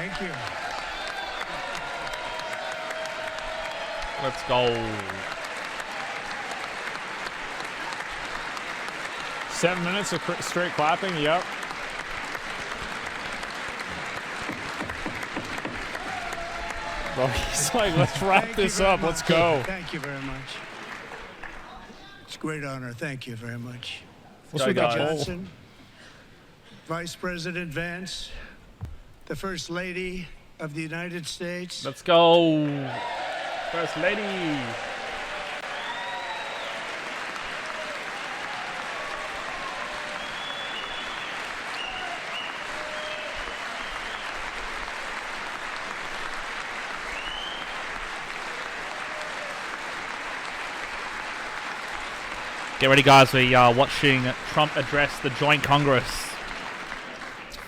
Thank you. Let's go. 7 minutes of straight clapping. Yep. Bro, he's like, let's wrap this up. Let's go. Thank you very much. It's a great honor. Thank you very much. What's with that bowl? Johnson, Vice President Vance, the First Lady of the United States. Let's go. First Lady. Get ready, guys. We are watching Trump address the joint Congress.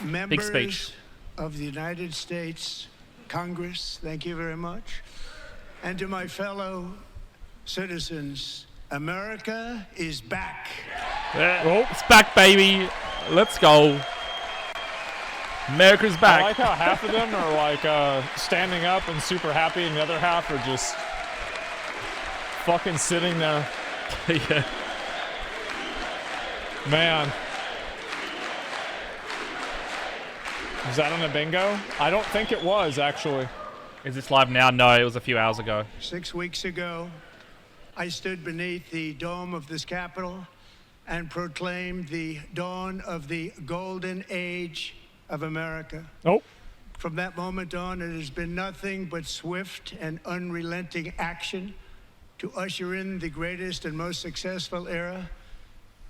Members Big speech. of the United States Congress, thank you very much. And to my fellow citizens, America is back. Oh, it's back, baby. Let's go. America's back. I like how half of them are like standing up and super happy, and the other half are just fucking sitting there. Yeah. Man. Was that on a bingo? I don't think it was, actually. Is this live now? No, it was a few hours ago. 6 weeks ago, I stood beneath the dome of this Capitol and proclaimed the dawn of the golden age of America. Oh. From that moment on, it has been nothing but swift and unrelenting action to usher in the greatest and most successful era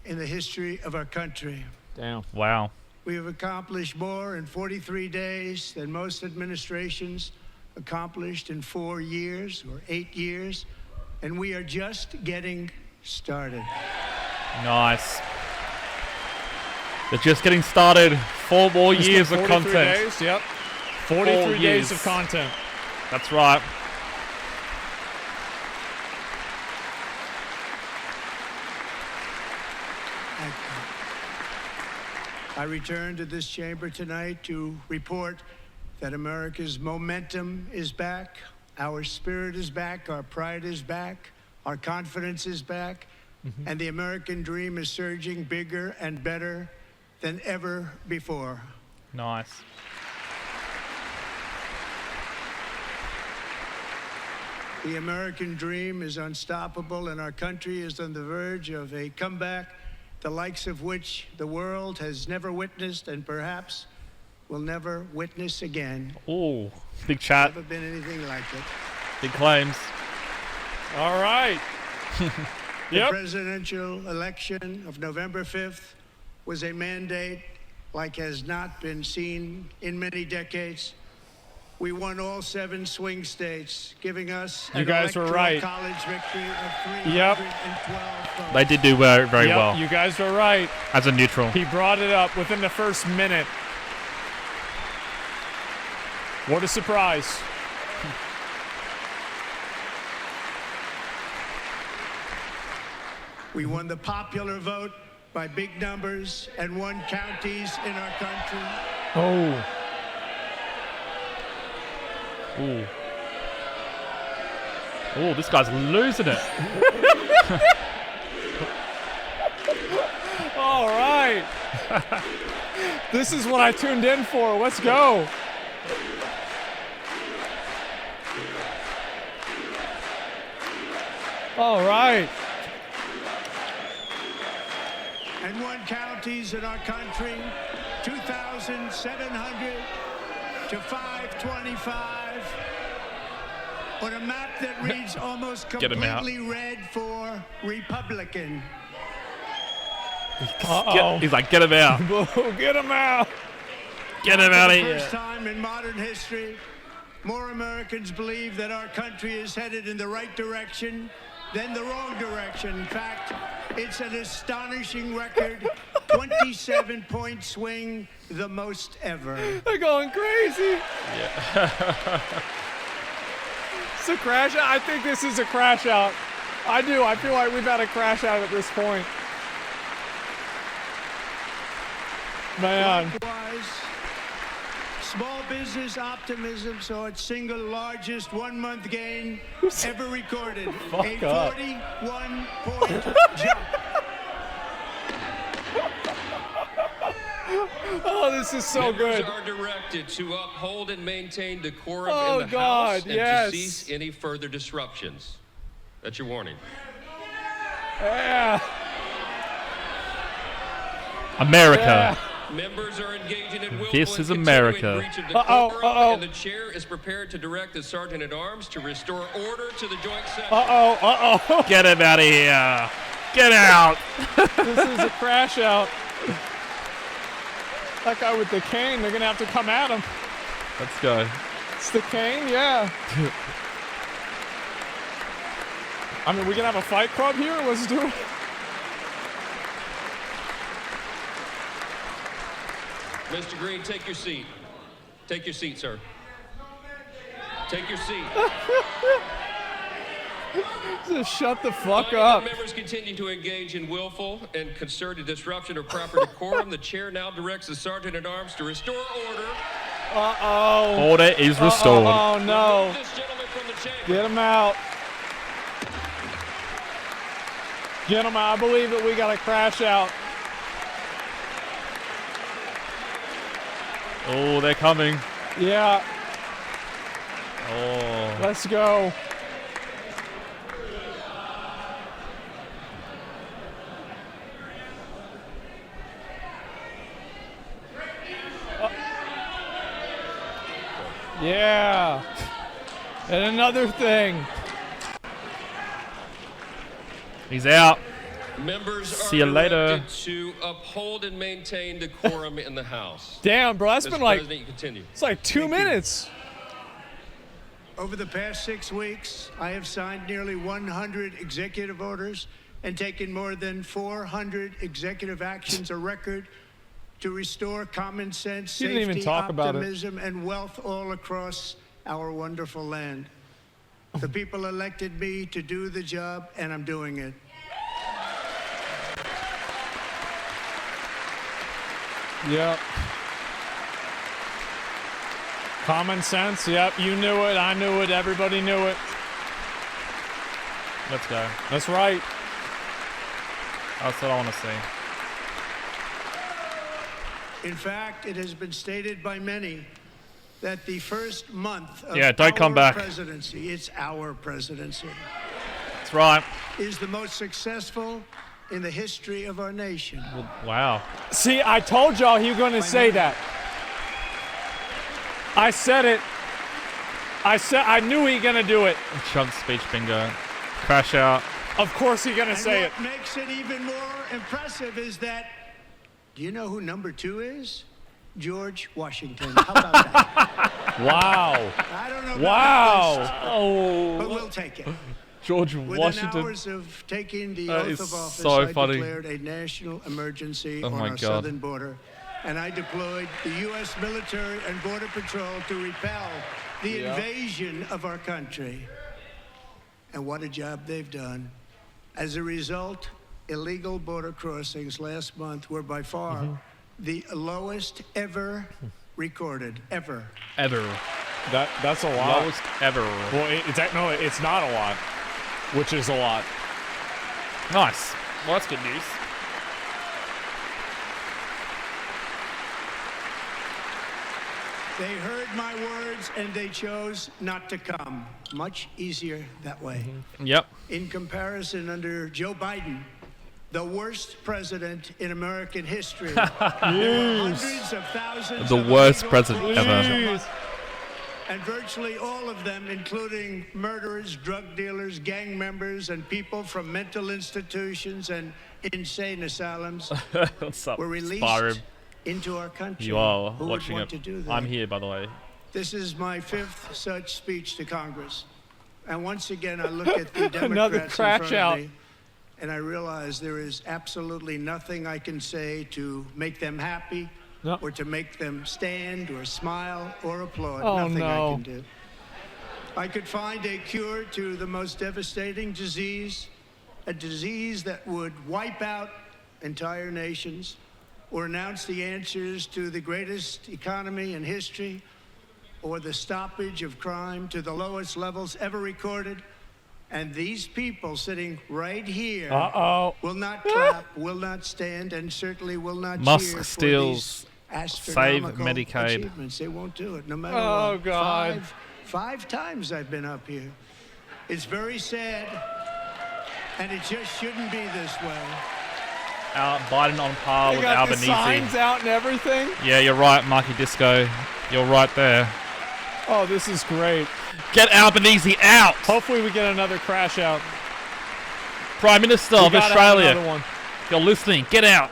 in the history of our country. Damn. Wow. We have accomplished more in 43 days than most administrations accomplished in 4 years or 8 years, and we are just getting started. Nice. They're just getting started. 4 more years of 43 content. days, yep. 43 days of content. That's right. I return to this chamber tonight to report that America's momentum is back, our spirit is back, our pride is back, our confidence is back, and the American dream is surging bigger and better than ever before. Nice. The American dream is unstoppable, and our country is on the verge of a comeback, the likes of which the world has never witnessed and perhaps will never witness again. Ooh, big chat. Never been anything like it. Big claims. All right. The presidential election of November 5th was a mandate like has not been seen in many decades. We won all 7 swing states, giving us You an guys were electoral right. college victory of 312 votes. They did do very Yep, well. you guys were right. As a neutral. He brought it up within the first minute. What a surprise. We won the popular vote by big numbers and won counties in our country. Oh. Ooh. Ooh, this guy's losing it. All right. This is what I tuned in for. Let's go. All right. And won counties in our country, 2,700 to 525. On a map that reads almost completely red for Republican. He's like, get him out. Get him out. Get him out of For the here. first time in modern history, more Americans believe that our country is headed in the right direction than the wrong direction. In fact, it's an astonishing record, 27-point swing, the most ever. They're going crazy. Yeah. It's a crash out. I think this is a crash out. I do. I feel like we've had a crash out at this point. Man. Likewise, Small business optimism saw its single largest one-month gain ever recorded. A 41-point jump. Oh, this is so good. Members are directed to uphold and maintain decorum Oh, in the God, House and yes. to cease any further disruptions. That's your warning. Yeah. America. Members are engaging in willful This and is continuing America. breach of decorum, and the chair is prepared to direct the Sergeant-at-Arms to restore order to the joint session. Get him out of here. Get out. This is a crash out. That guy with the cane, they're going to have to come at him. Let's go. It's the cane, yeah. I mean, we can have a fight club here? Let's do it. Mr. Green, take your seat. Take your seat, sir. Take your seat. Just shut the fuck Finding up. that members continue to engage in willful and concerted disruption of proper decorum, the chair now directs the Sergeant-at-Arms to restore order. Order is restored. Oh, no. Remove this gentleman from the chamber. Get him out. Gentlemen, I believe that we got a crash out. Oh, they're coming. Yeah, Oh. let's go. Yeah. And another thing. He's out. Members See are you later. directed to uphold and maintain decorum in the House. Damn, bro, that's Mr. been like, President, you continue. it's like 2 minutes. Over the past 6 weeks, I have signed nearly 100 executive orders and taken more than 400 executive actions, a record to restore common sense, You didn't even safety, talk about it. optimism, and wealth all across our wonderful land. The people elected me to do the job, and I'm doing it. Yep. Common sense, yep, you knew it, I knew it, everybody knew it. Let's go. That's right. That's what I want to see. In fact, it has been stated by many that the first month of Yeah, don't come our back. presidency, it's our presidency, That's right. is the most successful in the history of our nation. Wow. See, I told y'all he was going to say that. I said it. I knew he going to do it. Trump's speech bingo. Crash out. Of course he going to And say it. what makes it even more impressive is that, do you know who number 2 is? George Washington. How about that? Wow. I don't know about Wow. that Oh. list, but we'll take it. George Within Washington. hours of taking the That oath is of office, so I funny. declared a national emergency Oh on my our God. southern border, and I deployed the U.S. military and border patrol to repel the invasion of our country. And what a job they've done. As a result, illegal border crossings last month were by far the lowest ever recorded, ever. Ever. That's a lot. Lowest ever. Well, it's not a lot, which is a lot. Nice. Well, that's good news. They heard my words and they chose not to come. Much easier that way. Yep. In comparison, under Joe Biden, the worst president in American history, there were hundreds of thousands The of worst illegal president crossings ever. a month. And virtually all of them, including murderers, drug dealers, gang members, and people from mental institutions and insane asylums, What's up, were released Sparrow? into our country. You are Who watching would want it. to do that? I'm here, by the way. This is my 5th such speech to Congress. And once again, I look at the Another Democrats in crash front out. of me, and I realize there is absolutely nothing I can say to make them happy, No. or to make them stand or smile or applaud. Oh, Nothing no. I can do. I could find a cure to the most devastating disease, a disease that would wipe out entire nations, or announce the answers to the greatest economy in history or the stoppage of crime to the lowest levels ever recorded. And these people sitting right here will not clap, will not stand, and certainly will not Musk cheer steals for these astronomical Medicaid. achievements. They won't do it, no matter Oh, what. God. Five times I've been up here. It's very sad, and it just shouldn't be this way. Biden on par They with got the Albanese. signs out and everything. Yeah, you're right, Marky Disco. You're right there. Oh, this is great. Get Albanese out! Hopefully we get another crash out. Prime Minister We of gotta have another Australia. one. You're listening. Get out.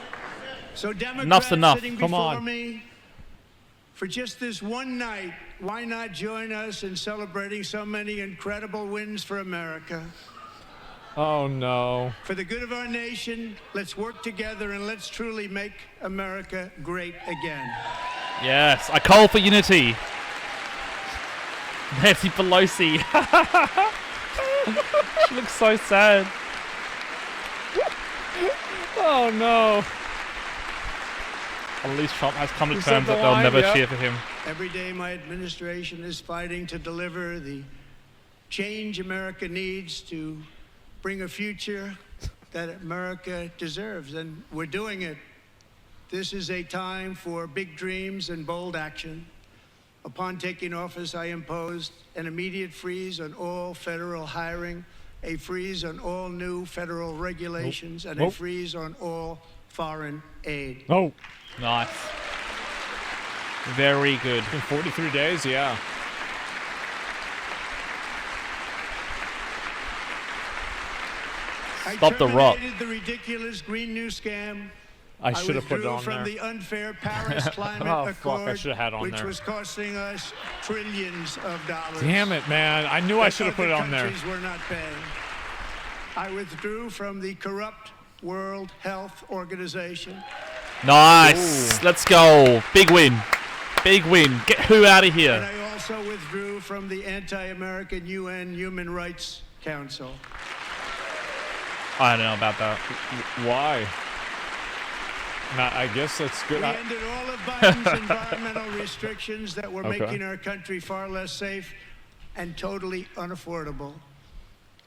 So Democrats Enough's enough. sitting Come before on. me, for just this one night, why not join us in celebrating so many incredible wins for America? Oh, no. For the good of our nation, let's work together and let's truly make America great again. Yes, I call for unity. Nancy Pelosi. She looks so sad. Oh, no. At least Trump has come to Is that terms the that they'll line? never Yep. cheer for him. Every day, my administration is fighting to deliver the change America needs to bring a future that America deserves, and we're doing it. This is a time for big dreams and bold action. Upon taking office, I imposed an immediate freeze on all federal hiring, a freeze on all new federal regulations, and a Nope. freeze on all foreign aid. Oh, Nice. Very good. in 43 days, yeah. Stop the rot. I terminated the ridiculous Green New Scam. I should have put it withdrew on from there. the unfair Paris Climate Oh, Accord, fuck, I should have had on which there. was costing us trillions of dollars. Damn it, man. I knew I that should have put it other on there. countries were not paying. I withdrew from the corrupt World Health Organization. Nice. Ooh. Let's go. Big win. Big win. Get who out of And here. I also withdrew from the anti-American UN Human Rights Council. I don't know about that. Why? Nah, I guess that's good. We ended all of Biden's environmental restrictions that were Okay. making our country far less safe and totally unaffordable.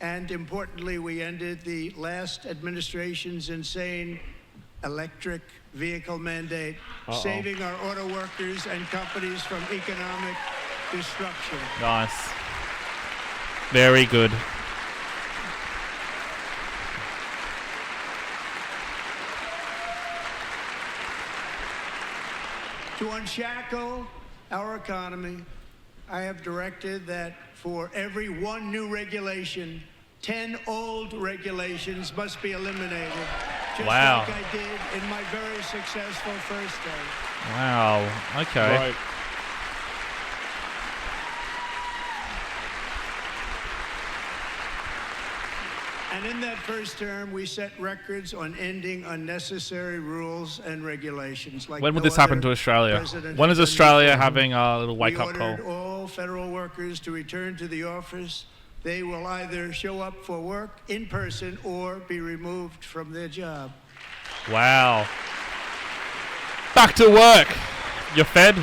And importantly, we ended the last administration's insane electric vehicle mandate, saving our auto workers and companies from economic destruction. Nice. Very good. To unshackle our economy, I have directed that for every one new regulation, 10 old regulations must be eliminated. Just Wow. like I did in my very successful first term. Wow. Okay. Right. And in that first term, we set records on ending unnecessary rules and regulations. Like When would no this happen other to Australia? president When has is done Australia before. having a little We wake-up call? ordered all federal workers to return to the office. They will either show up for work in person or be removed from their job. Wow. Back to work. You're fed?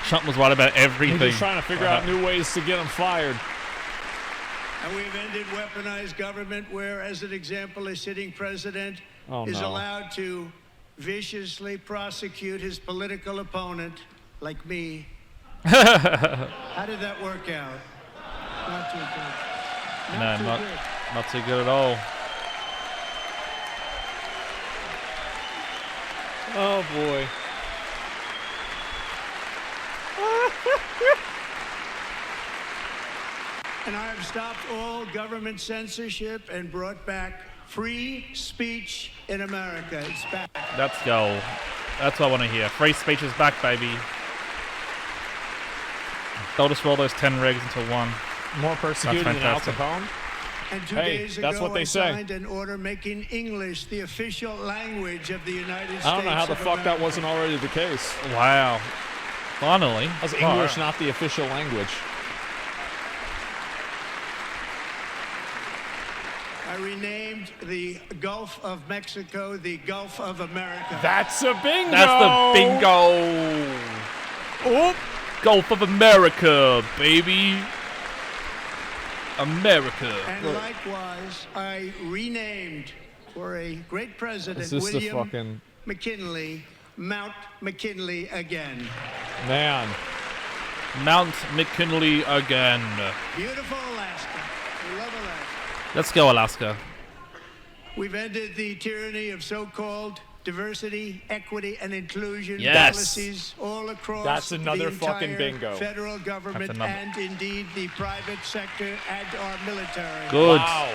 Trump was right about They're everything. just trying to figure out new ways to get them fired. And we've ended weaponized government where, as an example, a sitting president Oh, is no. allowed to viciously prosecute his political opponent, like me. How did that work out? Not too good. No, too not, good. not too good at all. Oh, boy. And I have stopped all government censorship and brought back free speech in America. It's back. Let's go. That's what I want to hear. Free speech is back, baby. They'll just roll those 10 regs into one. More persecuted than Al fantastic. Capone? And 2 Hey, days ago, that's what they I say. signed an order making English the official language of the United States. I don't know how the of fuck that America. wasn't already the case. Wow. Finally. How's Oh, English not the official language? I renamed the Gulf of Mexico the Gulf of America. That's a bingo. That's the bingo. Oop. Gulf of America, baby. America. And likewise, I renamed for a great president, Is this the William fucking McKinley, Mount McKinley again. man? Mount McKinley again. Beautiful Alaska. We love Alaska. Let's go, Alaska. We've ended the tyranny of so-called diversity, equity, and inclusion Yes. policies all across That's another the fucking entire bingo. federal government That's another. and indeed the private sector and our military. Good. Wow.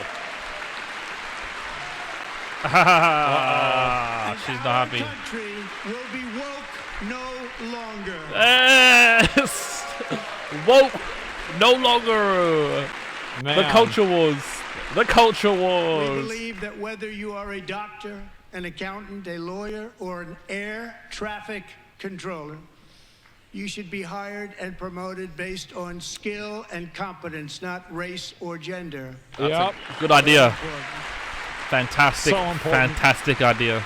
Ah, she's not Our happy. country will be woke no longer. Yes. Woke. No longer. Man. The culture wars. The culture We wars. believe that whether you are a doctor, an accountant, a lawyer, or an air traffic controller, you should be hired and promoted based on skill and competence, not race or gender. That's Yep. a good idea. Important. Fantastic. So important. Fantastic idea.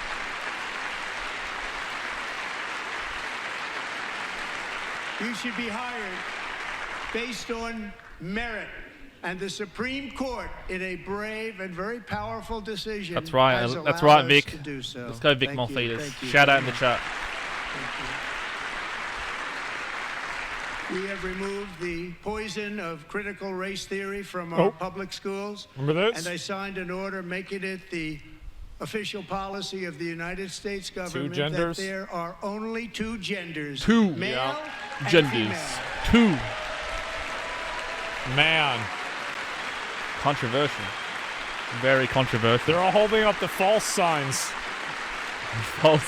You should be hired based on merit. And the Supreme Court, in a brave and very powerful decision, That's right. has That's allowed right, us Vic. to do so. Let's go, Vic Thank you, Morpheus. thank you Shout out very in the much. chat. We have removed the poison of critical race theory from our Oh. public schools. Remember this? And I signed an order making it the official policy of the United States government genders? that there are only two genders. Two. Male and Genders. female. 2. Man. Controversial. Very controversial. They're all holding up the false signs. False.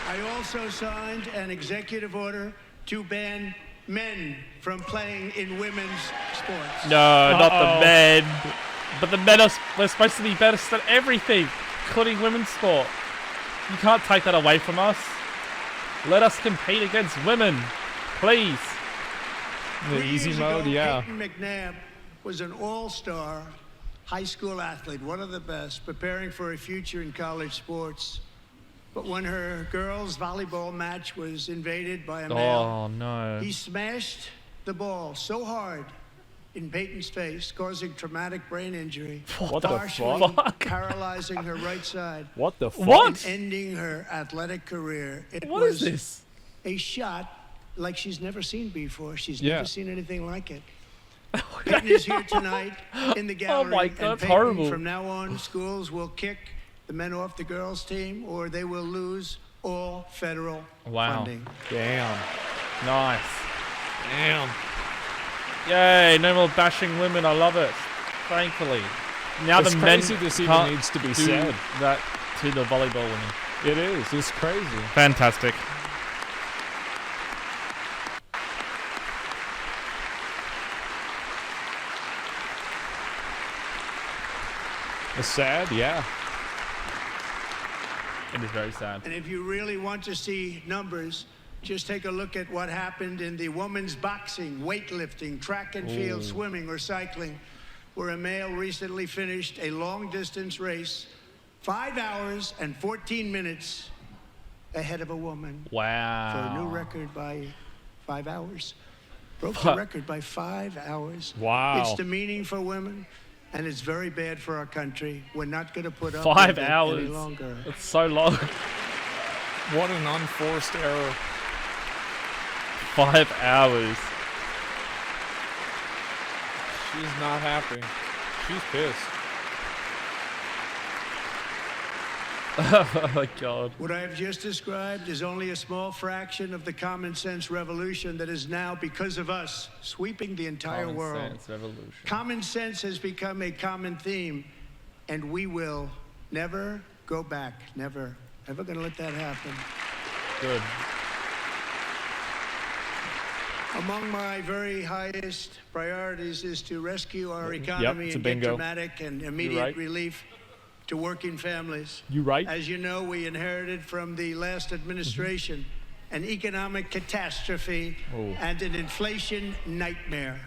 I also signed an executive order to ban men from playing in women's sports. No, not Uh-oh. the men. But the men are we're supposed to be better at everything, including women's sport. You can't take that away from us. Let us compete against women, please. The 3 easy years mode, ago, yeah. Peyton McNabb was an all-star high school athlete, one of the best, preparing for a future in college sports. But when her girls' volleyball match was invaded by a male, Oh no. he smashed the ball so hard in Peyton's face, causing traumatic brain injury, What the partially fuck? paralyzing her right side, What the fuck? What? and ending her athletic career. It What was is this? a shot like she's never seen before. She's Yeah. never seen anything like it. Peyton is here tonight in the gallery. Oh my God, and that's Peyton, horrible. From now on, schools will kick the men off the girls' team, or they will lose all federal Wow. funding. Damn. Nice. Damn. Yay, no more bashing women. I love it. Thankfully. Now It's the men crazy this even can't needs to be do said. that to the volleyball women. It is. It's crazy. Fantastic. It's sad, yeah. It is very sad. And if you really want to see numbers, just take a look at what happened in the women's boxing, weightlifting, track and field, swimming, or cycling, where a male recently finished a long-distance race 5 hours and 14 minutes ahead of a woman Wow. for a new record by 5 hours. Broke the Fuck. record by 5 hours. Wow. It's demeaning for women, and it's very bad for our country. We're not going to put up 5 with it any hours. longer. It's so long. What an unforced error. 5 hours. She's not happy. She's pissed. Oh my God. What I have just described is only a small fraction of the common sense revolution that is now, because of us, sweeping the entire Common world. sense revolution. Common sense has become a common theme, and we will never go back. Never. Never going to let that happen. Good. Among my very highest priorities is to rescue our economy it's a and get bingo. dramatic and immediate right. relief to working families. You right? As you know, we inherited from the last administration an economic catastrophe and an inflation nightmare.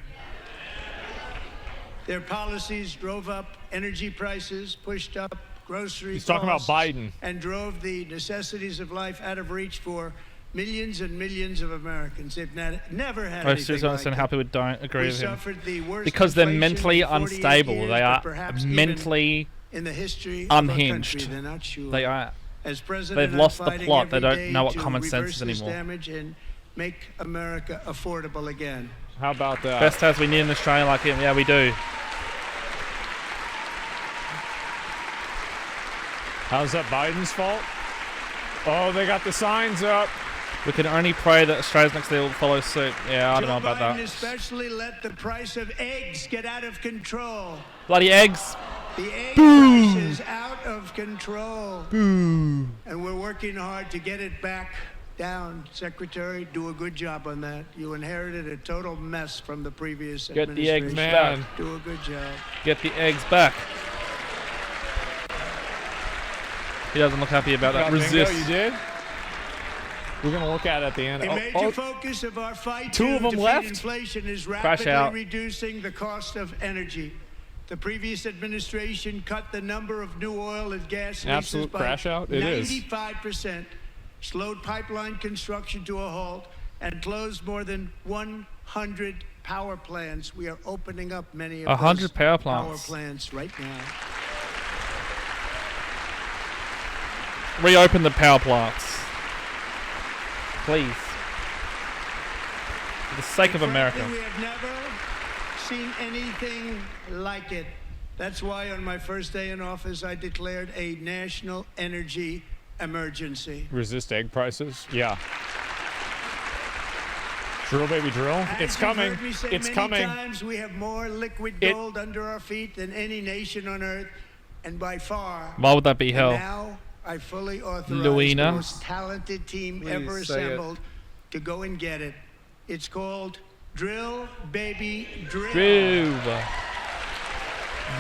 Their policies drove up energy prices, pushed up grocery He's talking about costs, Biden. and drove the necessities of life out of reach for millions and millions of Americans. They've never had I anything seriously like understand it. how people don't agree We with him. suffered the worst Because they're inflation mentally in 48 unstable. years, They but are perhaps even mentally in the history unhinged. Of our country. They're not sure. They are. As president, They've I'm lost the fighting plot. They every don't day know what to common sense reverse is this anymore. damage and make America affordable again. How about that? Best as we need an Australian like him. Yeah, we do. How's that Biden's fault? Oh, they got the signs up. We can only pray that Australia's next year will follow suit. Yeah, I don't know about Biden that. especially let the price of eggs get out of control. Bloody eggs. The egg price is out of control. Boo. And we're working hard to get it back down. Secretary, do a good job on that. You inherited a total mess from the previous Get the eggs administration. back. Do a good job. Get the eggs back. He doesn't look happy about that. Bingo, Resist. you did? We're going to look at it at the end. A Oh, major focus of our fight two to of them defeat left? inflation is Crash out. rapidly reducing the cost of energy. The previous administration cut the number of new oil and gas leases Absolute by crash out? It is. 95%, slowed pipeline construction to a halt, and closed more than 100 power plants. We are opening up many of 100 those power power plants. plants right now. Reopen the power plants. Please. For the sake of America. Frankly, we have never seen anything like it. That's why on my first day in office, I declared a national energy emergency. Resist egg prices? Yeah. Drill, baby, drill. As It's you've coming. heard me say It's many coming. times, we have more liquid It- gold under our feet than any nation on earth, and by far. Why would that be And hell? now I fully authorize Louina? the most talented team Please ever say it. assembled to go and get it. It's called Drill, Baby, Drill. Drew.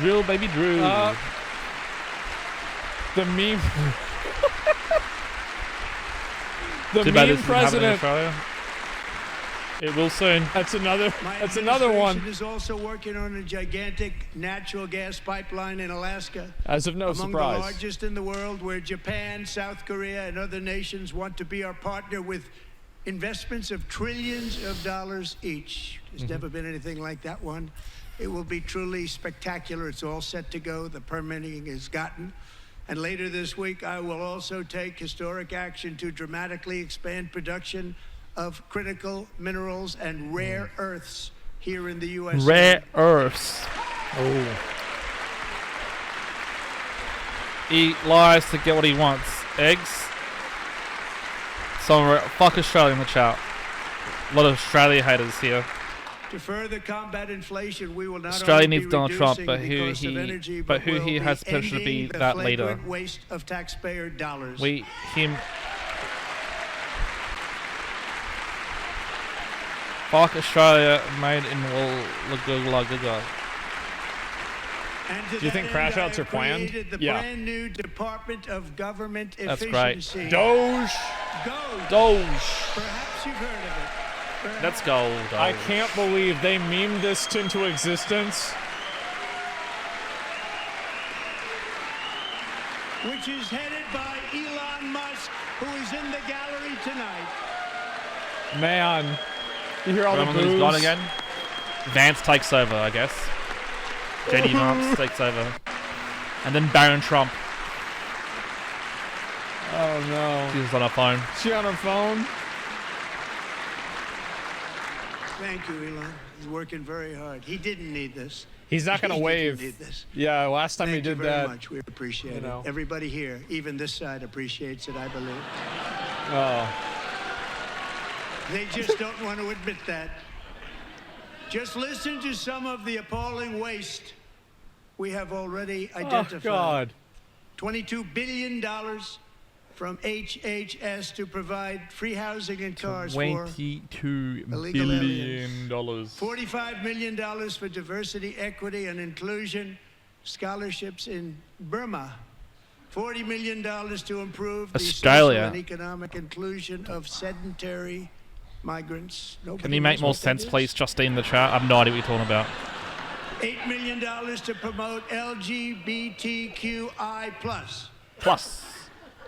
Drill, baby, Drew. The meme. The Too bad this meme doesn't happen in president. Australia. It will soon. That's another. My That's another one. administration is also working on a gigantic natural gas pipeline in Alaska. As of no Among surprise. the largest in the world, where Japan, South Korea, and other nations want to be our partner with investments of trillions of dollars each. There's never been anything like that one. It will be truly spectacular. It's all set to go. The permitting is gotten. And later this week, I will also take historic action to dramatically expand production of critical minerals and rare earths here in the U.S. Rare earths. Oh. He lies to get what he wants. Eggs. So fuck Australia in the chat. A lot of Australia haters here. To further combat inflation, we will not Australia only needs be Donald Trump, reducing but the who cost of energy, who he will has be potential to be ending the that leader. flagrant waste of taxpayer dollars. Him. Fuck Australia, made in Wollongong. And to Do you that think end, crash I outs are have planned? created the Yeah. brand new Department of Government That's great. Efficiency. Doge. Go. Doge. Perhaps you've heard of it. Perhaps. Let's go. Doge. I can't believe they memed this into existence. Which is headed by Elon Musk, who is in the gallery tonight. Man. You hear all the Roman boos? is gone again. Vance takes over, I guess. JD Vance takes over. And then Barron Trump. Oh no. She's on her phone. She on her phone? Thank you, Elon. He's working very hard. He didn't need this. He's not gonna He wave. didn't need this. Yeah, last time Thank he did you very that. much. We appreciate you know. it. Everybody here, even this side, appreciates it, I believe. Oh. They just don't want to admit that. Just listen to some of the appalling waste we have already identified. Oh God. $22 billion from HHS to provide free housing and cars for $22 illegal billion. $45 million for diversity, equity, and inclusion scholarships in Burma. $40 million to improve the Australia. social and economic inclusion of sedentary migrants. Nobody Can you make knows more what that sense, is. please, Justine, in the chat? I have no idea what you're talking about. $8 million to promote LGBTQI+ Plus.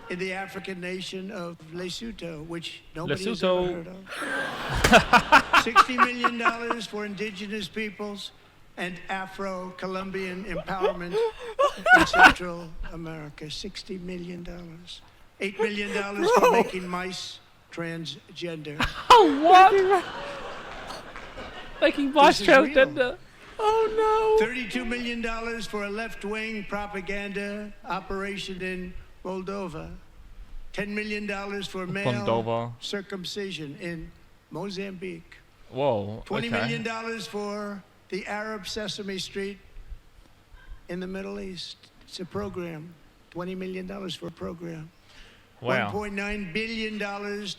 in the African nation of Lesotho, which nobody has Lesotho. ever heard of. $60 million for indigenous peoples and Afro-Colombian empowerment in Central America. $60 million. $8 million for making mice transgender. Oh, what? Making vice This is real. transgender. Oh, no. $32 million for a left-wing propaganda operation in Moldova. $10 million for male Moldova. circumcision in Mozambique. Whoa. $20 okay. million for the Arab Sesame Street in the Middle East. It's a program. $20 million for a program. Wow. $1.9 billion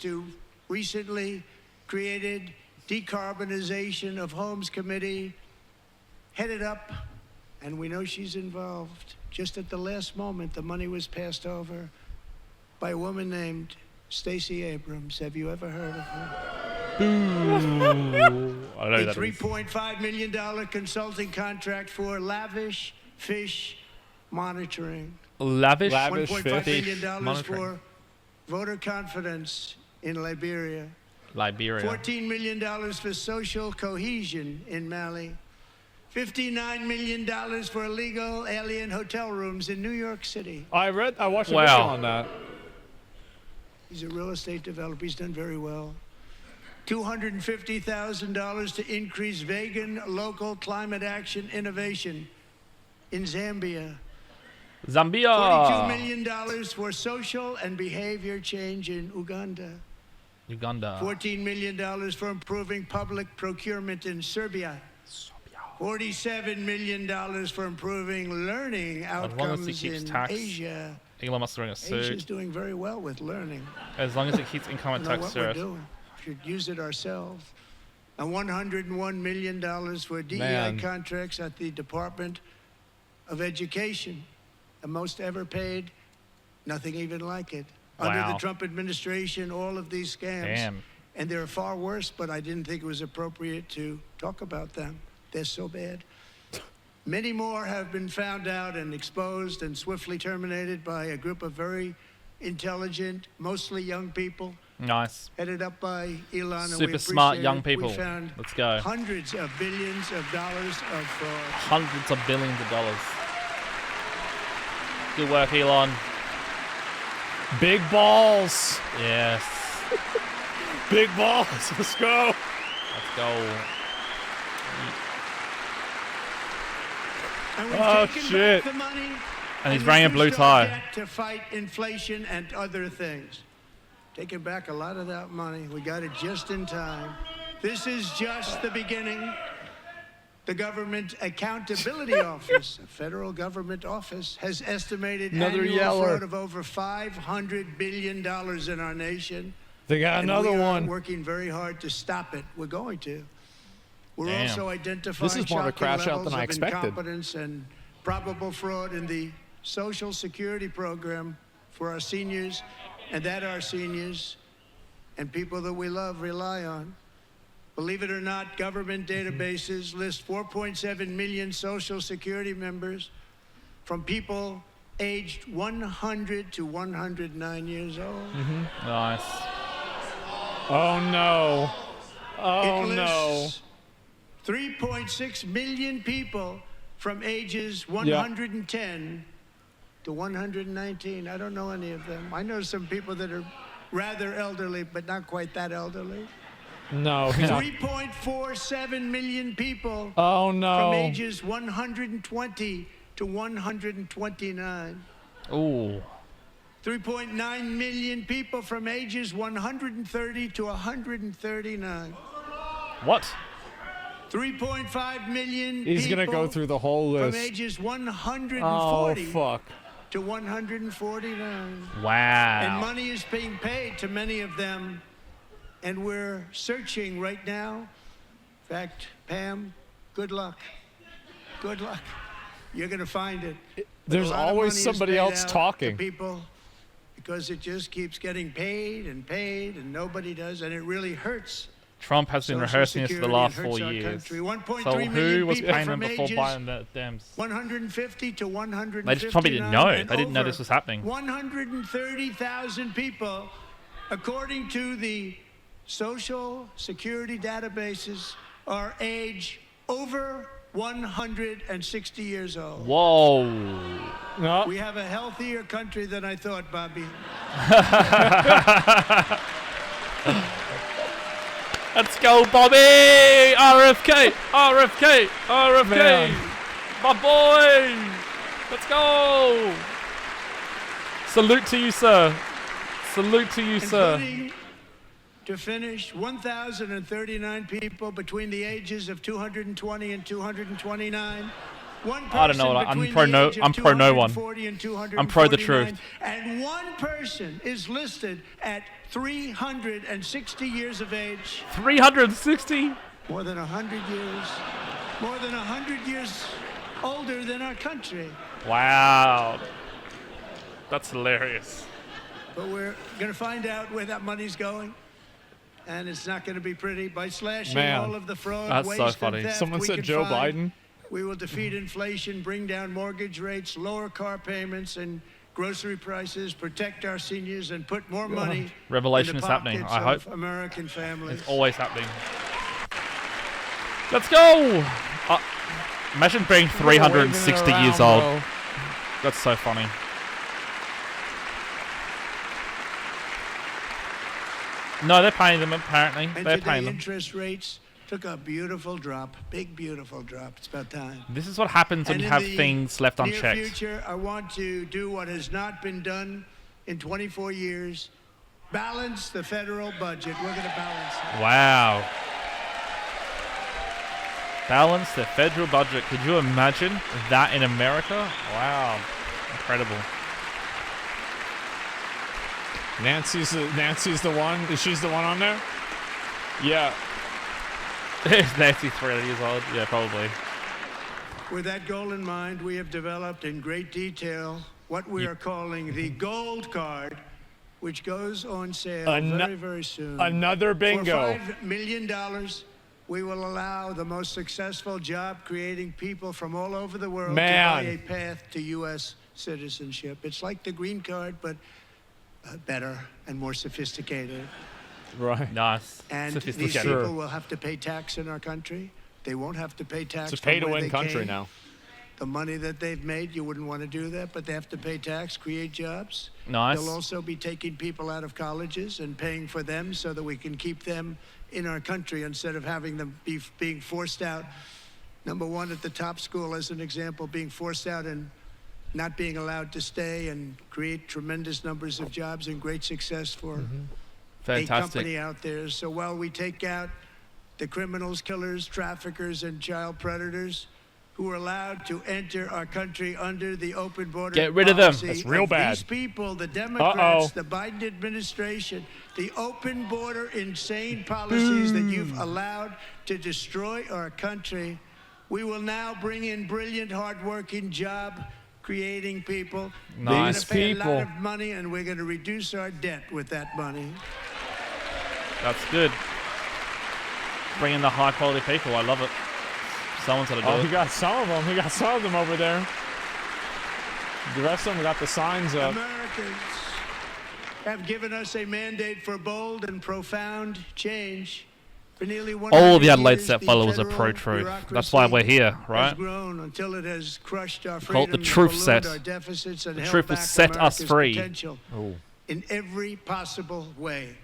to recently created Decarbonization of Homes Committee, headed up, and we know she's involved. Just at the last moment, the money was passed over by a woman named Stacey Abrams. Have you ever heard of her? I don't know A who that is. $3.5 million consulting contract for lavish fish monitoring. Lavish. Lavish $1.5 fish million monitoring. for voter confidence in Liberia. Liberia. $14 million for social cohesion in Mali. $59 million for illegal alien hotel rooms in New York City. I watched a Wow. video on that. He's a real estate developer. He's done very well. $250,000 to increase vegan local climate action innovation in Zambia. Zambia. $42 million for social and behavior change in Uganda. Uganda. $14 million for improving public procurement in Serbia. $47 million for improving learning long as he outcomes keeps in tax, Asia. Elon Musk is wearing a Asia's suit. doing very well with learning. As long as it keeps income and We know tax what we're serious. doing. We should use it ourselves. And $101 million for DEI Man. contracts at the Department of Education. The most ever paid, nothing even like it. Under Wow. the Trump administration, all of these scams. Damn. And they're far worse, but I didn't think it was appropriate to talk about them. They're so bad. Many more have been found out and exposed and swiftly terminated by a group of very intelligent, mostly young people, Nice. headed up by Elon. and we Super smart appreciate young it. people. We found Let's go. hundreds of billions of dollars of fraud. Hundreds of billions of dollars. Good work, Elon. Big balls. Yes. Big balls. Let's go. Let's go. And we've Oh, taken shit. back the money. And he's wearing a blue reduced our tie. debt to fight inflation and other things. Taking back a lot of that money. We got it just in time. This is just the beginning. The Government Accountability Office, a federal government office, has estimated Another annual yeller. fraud of over $500 billion in our nation. They got And another we are one. working very hard to stop it. We're going to. We're Damn. also identifying This is more of a shocking crash out levels than I of expected. incompetence and probable fraud in the Social Security program for our seniors, and that our seniors and people that we love rely on. Believe it or not, government databases list 4.7 million Social Security members from people aged 100 to 109 years old. Nice. Oh no. Oh It no. lists 3.6 million people from ages 110 to 119. I don't know any of them. I know some people that are rather elderly, but not quite that elderly. No. 3.47 million people Oh from no. ages 120 to 129. Ooh. 3.9 million people from ages 130 to 139. What? 3.5 million He's people gonna go through the whole from list. ages Oh 140 fuck. to 149. And Wow. money is being paid to many of them. And we're searching right now. In fact, Pam, good luck. Good luck. You're going to find it. There's A lot of always money is somebody paid else out to talking. people because it just keeps getting paid and nobody does. And it really hurts Trump has been Social rehearsing this for the Security last hurts 4 our years. country. 1.3 So million who was people paying them from before ages buying the Dems? 150 to 159. They just probably didn't know. and They didn't know over this was happening. 130,000 people, according to the Social Security databases, are age over 160 years old. Whoa. No. We have a healthier country than I thought, Bobby. Let's go, Bobby! RFK! RFK! RFK! Man. My boy! Let's go! Salute to you, sir. Salute to you, sir. Including, to finish, 1,039 people between the ages of 220 and 229. One person I don't know what I'm between pro the no. age of I'm pro no one. 240 and I'm pro the 249, truth. And one person is listed at 360 years of age. 360? More than 100 years. More than 100 years older than our country. Wow. That's hilarious. But we're going to find out where that money's going. And it's not going to be pretty. By slashing Man. all of the fraud, That's waste, so funny. and theft Someone we said can Joe find, Biden. we will defeat inflation, bring down mortgage rates, lower car payments and grocery prices, protect our seniors, and put more money Revelation in the is happening. pockets I of hope. American families. It's always happening. Let's go! Imagine being 360 Waving it years around, old. bro. That's so funny. No, they're paying them apparently. And They're today paying them. interest rates took a beautiful drop, big beautiful drop. It's about time. This is what happens when And you in have the things left near unchecked. future, I want to do what has not been done in 24 years. Balance the federal budget. We're going to balance it. Wow. Balance the federal budget. Could you imagine that in America? Wow. Incredible. Nancy's the one. She's the one on there. Yeah. Is Nancy 3 years old? Yeah, probably. With that goal in mind, we have developed in great detail what we are calling the Gold Card, which goes on sale very, very soon. Another bingo. For $5 million, we will allow the most successful job-creating people from all over the world to buy a path to U.S. citizenship. It's like the green card, but better and more sophisticated. Right. Nice. And these Sophisticated. people will have to pay tax in our country. They won't have to pay tax. It's a from where pay-to-win they country came. now. The money that they've made, you wouldn't want to do that, but they have to pay tax, create jobs. Nice. They'll also be taking people out of colleges and paying for them so that we can keep them in our country instead of having them being forced out. Number one, at the top school, as an example, being forced out and not being allowed to stay and create tremendous numbers of jobs and great success for a Fantastic. company out there. So while we take out the criminals, killers, traffickers, and child predators who are allowed to enter our country under the open border Get rid of them. policy That's real bad. These people, the Democrats, the Biden administration, the open border insane policies that you've allowed to destroy our country, we will now bring in brilliant, hardworking, job-creating people. Nice. They're going to pay a People. lot of money, and we're going to reduce our debt with that money. That's good. Bring in the high quality people. I love it. Someone's got to do Oh, it. we got some of them. We got some of them over there. The rest of them got the signs up. Americans have given us a mandate for bold and profound change. For nearly 100 All the Adelaide years, Set the followers are federal pro-truth. That's why we're here, bureaucracy right? has grown until it has crushed our Call it the freedoms, truth ballooned set. our deficits, and The held truth will back set us America's free. potential in every possible way.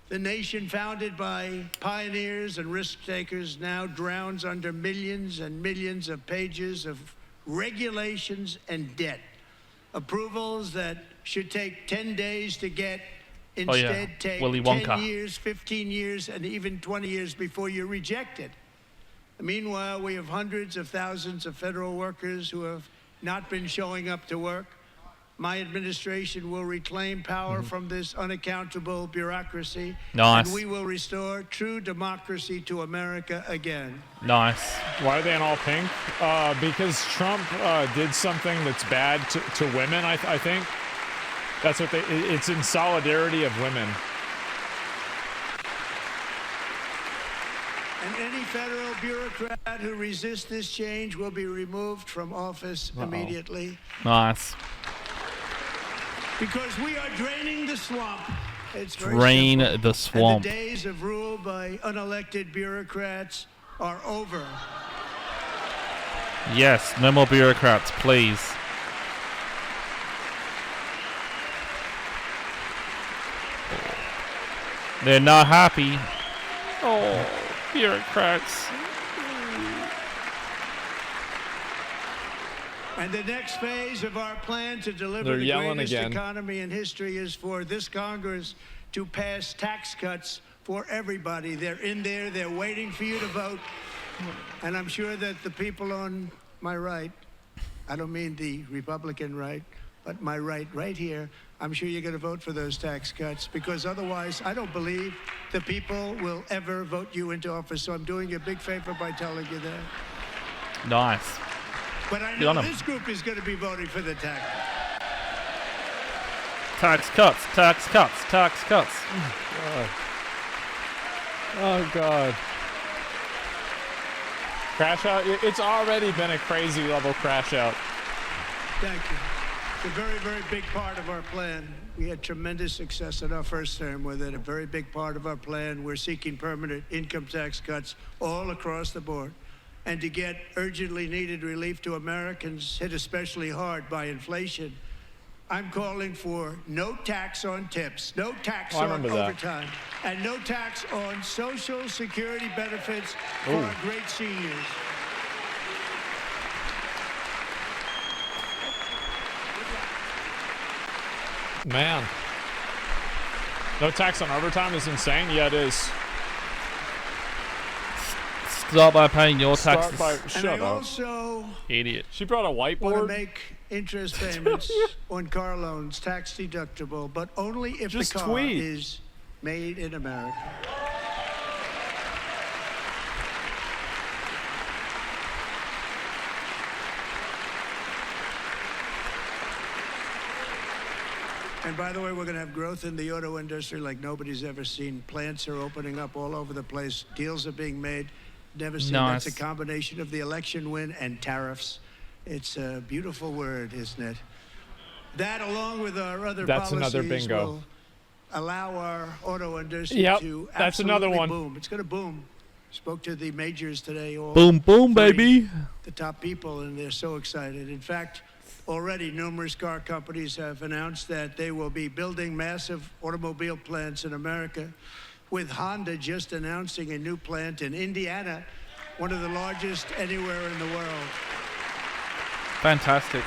The nation founded by pioneers and risk takers now drowns under millions and millions of pages of regulations and debt. Approvals that should take 10 days to get instead take Willy 10 Wonka. years, 15 years, and even 20 years before you're rejected. Meanwhile, we have hundreds of thousands of federal workers who have not been showing up to work. My administration will reclaim power from this unaccountable bureaucracy. Nice. And we will restore true democracy to America again. Nice. Why are they in all pink? Because Trump did something that's bad to women, I think. That's what it's in solidarity of women. And any federal bureaucrat who resists this change will be removed from office immediately. Nice. Because we are draining the swamp. It's Drain very simple. the swamp. And the days of rule by unelected bureaucrats are over. Yes, no more bureaucrats, please. They're not happy. Oh, bureaucrats. And the next phase of our plan to deliver They're the yelling greatest again. economy in history is for this Congress to pass tax cuts for everybody. They're in there. They're waiting for you to vote. And I'm sure that the people on my right, I don't mean the Republican right, but my right here, I'm sure you're going to vote for those tax cuts, because otherwise I don't believe the people will ever vote you into office. So I'm doing you a big favor by telling you that. Nice. But I Good know on 'em. this group is going to be voting for the tax. Tax cuts, tax cuts, tax cuts. Oh, God. Crash out? It's already been a crazy level crash out. Thank you. It's a very, very big part of our plan. We had tremendous success in our first term with it. A very big part of our plan. We're seeking permanent income tax cuts all across the board. And to get urgently needed relief to Americans hit especially hard by inflation, I'm calling for no tax on tips, no tax I on remember that. overtime, and no tax on Social Security benefits for our great seniors. Man. No tax on overtime is insane. Yeah, it is. Start by paying your Start taxes. by, And shut I up. also Idiot. She brought a want to whiteboard. make interest payments on car loans tax deductible, but only if Just the car tweet. is made in America. And by the way, we're going to have growth in the auto industry like nobody's ever seen. Plants are opening up all over the place. Deals are being made. Never seen. Nice. That's a combination of the election win and tariffs. It's a beautiful word, isn't it? That, along with our other That's policies, another bingo. will allow our auto industry Yep, to that's another absolutely one. boom. It's going to boom. Spoke to the majors today. All Boom, boom, three, baby. the top people, and they're so excited. In fact, already numerous car companies have announced that they will be building massive automobile plants in America, with Honda just announcing a new plant in Indiana, one of the largest anywhere in the world. Fantastic.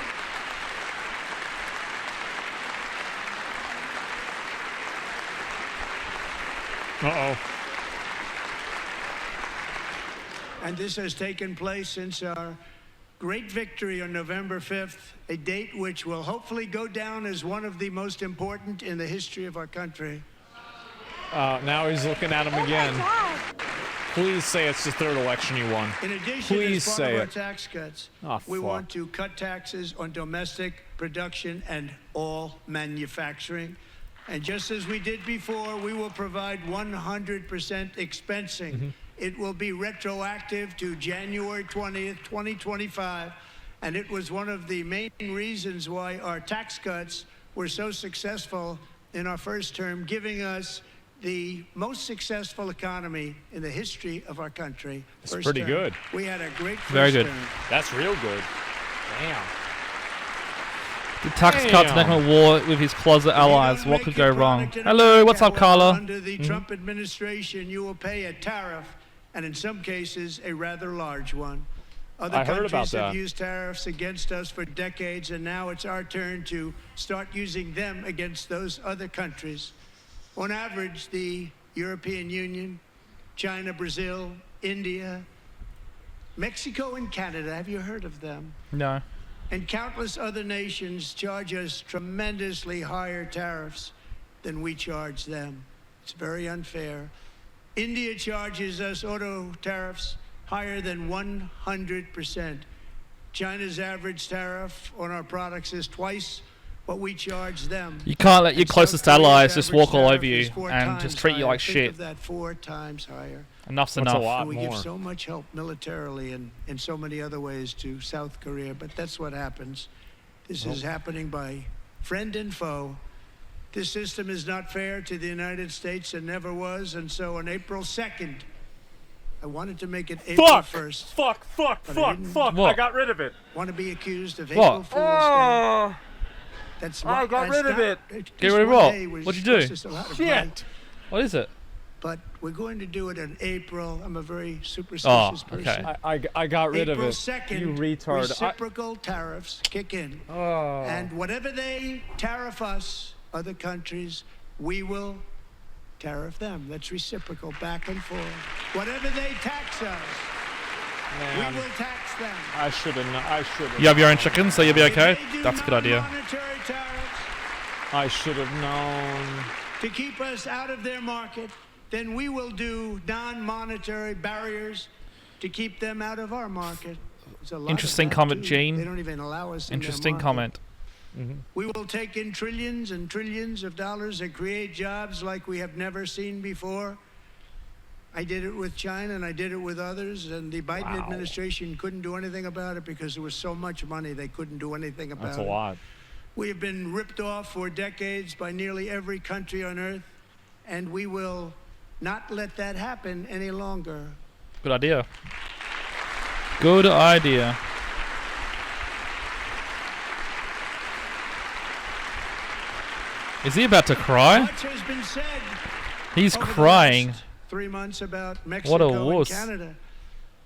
Uh-oh. And this has taken place since our great victory on November 5th, a date which will hopefully go down as one of the most important in the history of our country. Now he's looking at him again. Please say it's the third election you won. In addition, Please as part say of our it. tax cuts, Oh, we fuck. want to cut taxes on domestic production and all manufacturing. And just as we did before, we will provide 100% expensing. Mm-hmm. It will be retroactive to January 20th, 2025. And it was one of the main reasons why our tax cuts were so successful in our first term, giving us the most successful economy in the history of our country. That's First pretty term. good. We had a great first Very good. term. That's real good. Damn. The tax cuts make him a war with his closet allies. What could go wrong? Hello, what's up, Carla? Under the Trump administration, you will pay a tariff, and in some cases, a rather large one. Other I heard countries about that. have used tariffs against us for decades, and now it's our turn to start using them against those other countries. On average, the European Union, China, Brazil, India, Mexico, and Canada, have you heard of them? No. And countless other nations charge us tremendously higher tariffs than we charge them. It's very unfair. India charges us auto tariffs higher than 100%. China's average tariff on our products is twice what we charge them. You can't let your And closest South Korea's allies just walk average all tariff over you is 4 and just times treat you higher. like Think shit. of that, 4 times higher. Enough's That's a enough. lot And we give more. so much help militarily and in so many other ways to South Korea, but that's what happens. This is happening by friend and foe. This system is not fair to the United States and never was, and so on April 2nd, I wanted to make it April 1st. Fuck! But I didn't What? got rid of it. Want to be accused of What? April Fool's Day. That's I got rid of it. Get rid of what? What'd you do? Shit. What is it? But we're going to do it in April. I'm a very superstitious Oh, okay. person. I got rid of April it. 2nd, You retard. reciprocal tariffs kick in. Oh. And whatever they tariff us, other countries, we will tariff them. That's reciprocal, back and forth. Whatever they tax us, Man, we will tax them. I should have. You have your own chickens, so you'll be okay? If they do That's a good idea. non-monetary tariffs I should have known. to keep us out of their market, then we will do non-monetary barriers to keep them out of our market. There's a lot of Interesting that, comment, too. Gene. They don't even allow us in their Interesting market. comment. We will take in trillions and trillions of dollars and create jobs like we have never seen before. I did it with China and I did it with others, and the Biden administration couldn't do anything about it because there was so much money they couldn't do anything about it. That's a lot. We have been ripped off for decades by nearly every country on earth, and we will not let that happen any longer. Good idea. Good idea. Is he about to cry? Much has been said He's over the crying. last 3 months about What a Mexico and wuss. Canada.